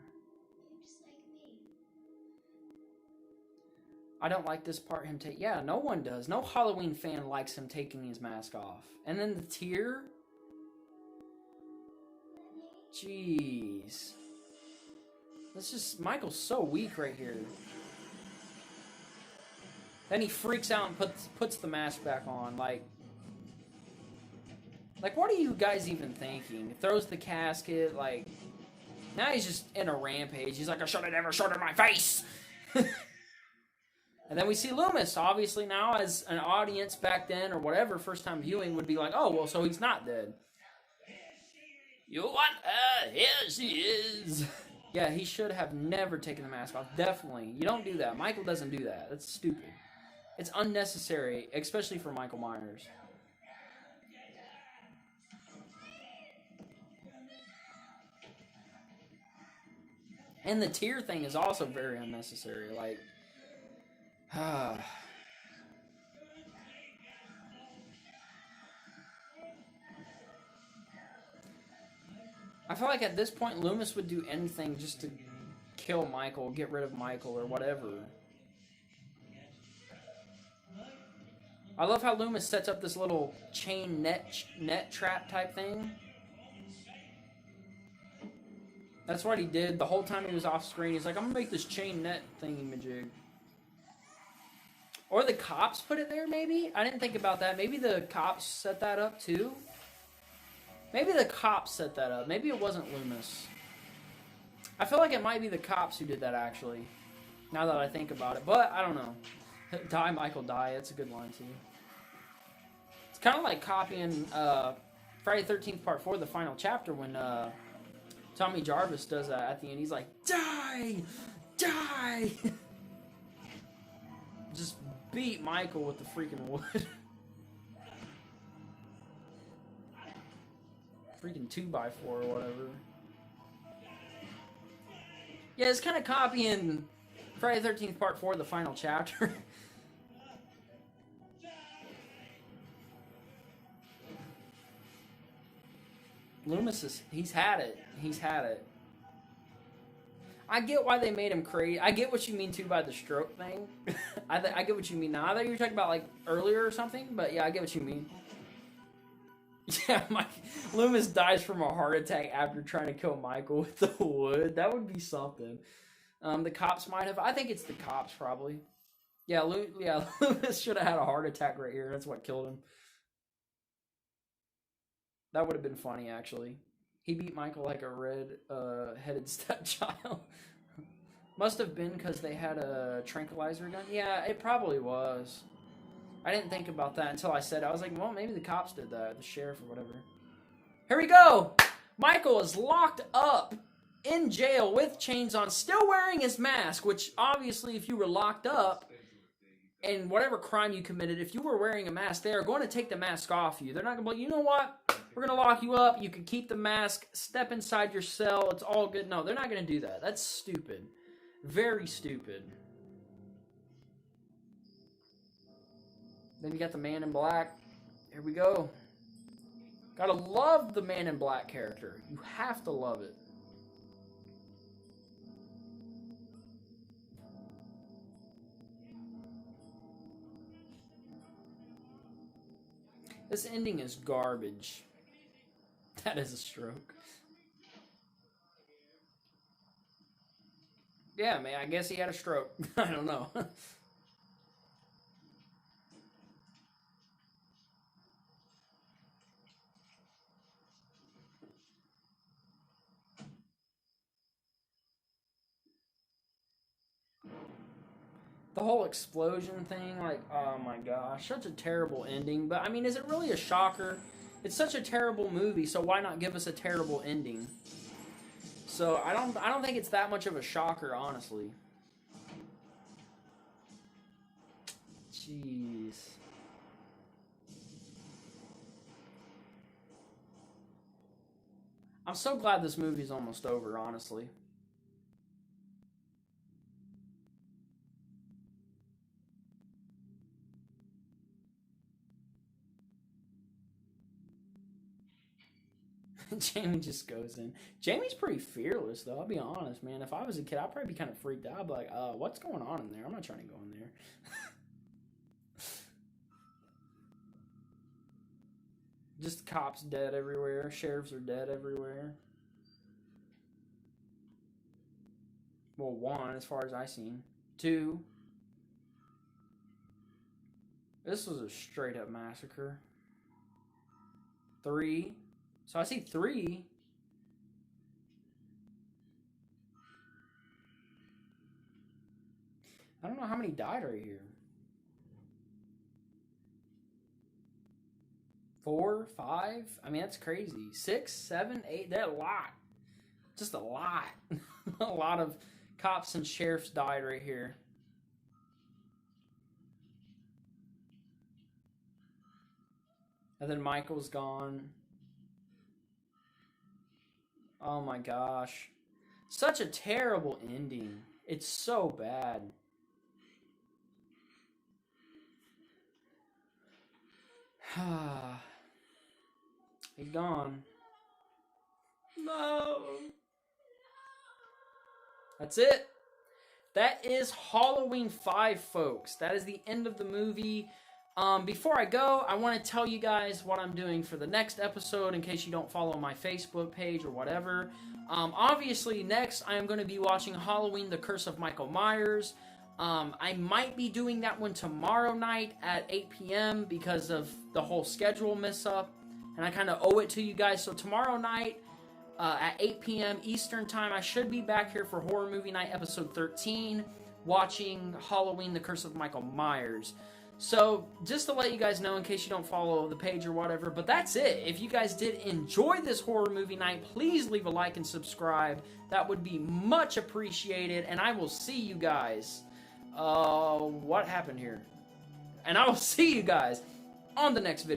I don't like this part, him take... Yeah, no one does. No Halloween fan likes him taking his mask off. And then the tear? Jeez. This is... Michael's so weak right here. Then he freaks out and puts the mask back on. Like, what are you guys even thinking? Throws the casket, like... Now he's just in a rampage. He's like, I should have never showed her my face! And then we see Loomis, obviously now as an audience back then or whatever, first time viewing would be like, oh, well, so he's not dead. You want her? Here she is. Yeah, he should have never taken the mask off. Definitely. You don't do that. Michael doesn't do that. That's stupid. It's unnecessary, especially for Michael Myers. And the tear thing is also very unnecessary. Like, I feel like at this point, Loomis would do anything just to kill Michael, get rid of Michael, or whatever. I love how Loomis sets up this little chain net trap type thing. That's what he did the whole time he was off screen. He's like, I'm gonna make this chain net thingy-majig. Or the cops put it there, maybe? I didn't think about that. Maybe the cops set that up, too? Maybe the cops set that up. Maybe it wasn't Loomis. I feel like it might be the cops who did that, actually. Now that I think about it. But, I don't know. Die, Michael, die. That's a good line, too. It's kind of like copying Friday the 13th Part 4, the final chapter, when Tommy Jarvis does that at the end. He's like, die! Die! Just beat Michael with the freaking wood. Freaking 2x4 or whatever. Yeah, it's kind of copying Friday the 13th Part 4, the final chapter. Loomis is, he's had it. He's had it. I get why they made him crazy. I get what you mean, too, by the stroke thing. I get what you mean now. I thought you were talking about, like, earlier or something, but yeah, I get what you mean. Yeah, Loomis dies from a heart attack after trying to kill Michael with the wood. That would be something. The cops might have. I think it's the cops, probably. Yeah, Loomis should have had a heart attack right here. That's what killed him. That would have been funny, actually. He beat Michael like a red-headed stepchild. Must have been because they had a tranquilizer gun. Yeah, it probably was. I didn't think about that until I said it. I was like, well, maybe the cops did that, the sheriff or whatever. Here we go! Michael is locked up in jail with chains on, still wearing his mask, which obviously if you were locked up and whatever crime you committed, if you were wearing a mask, they are going to take the mask off you. They're not going to be like, you know what? We're going to lock you up. You can keep the mask. Step inside your cell. It's all good. No, they're not going to do that. That's stupid. Very stupid. Then you got the Man in Black. Here we go. Gotta love the Man in Black character. You have to love it. This ending is garbage. That is a stroke. Yeah, man, I guess he had a stroke. I don't know. The whole explosion thing, like, oh my gosh, such a terrible ending. But, I mean, is it really a shocker? It's such a terrible movie, so why not give us a terrible ending? So, I don't think it's that much of a shocker, honestly. Jeez. I'm so glad this movie's almost over, honestly. Jamie just goes in. Jamie's pretty fearless, though. I'll be honest, man. If I was a kid, I'd probably be kind of freaked out. I'd be like, what's going on in there? I'm not trying to go in there. Just cops dead everywhere. Sheriffs are dead everywhere. Well, one, as far as I seen. Two. This was a straight-up massacre. Three. So I see 3. I don't know how many died right here. 4, 5. I mean, that's crazy. 6, 7, 8. That's a lot. Just a lot. A lot of cops and sheriffs died right here. And then Michael's gone. Oh my gosh. Such a terrible ending. It's so bad. He's gone. No. That's it. That is Halloween 5, folks. That is the end of the movie. Before I go, I want to tell you guys what I'm doing for the next episode in case you don't follow my Facebook page or whatever. Obviously, next I am going to be watching Halloween, The Curse of Michael Myers. I might be doing that one tomorrow night at 8 p.m. because of the whole schedule mess-up. And I kind of owe it to you guys. So tomorrow night at 8 p.m. Eastern Time, I should be back here for Horror Movie Night Episode 13, watching Halloween, The Curse of Michael Myers. So, just to let you guys know in case you don't follow the page or whatever, but that's it. If you guys did enjoy this horror movie night, please leave a like and subscribe. That would be much appreciated, and I will see you guys. What happened here? And I will see you guys on the next video.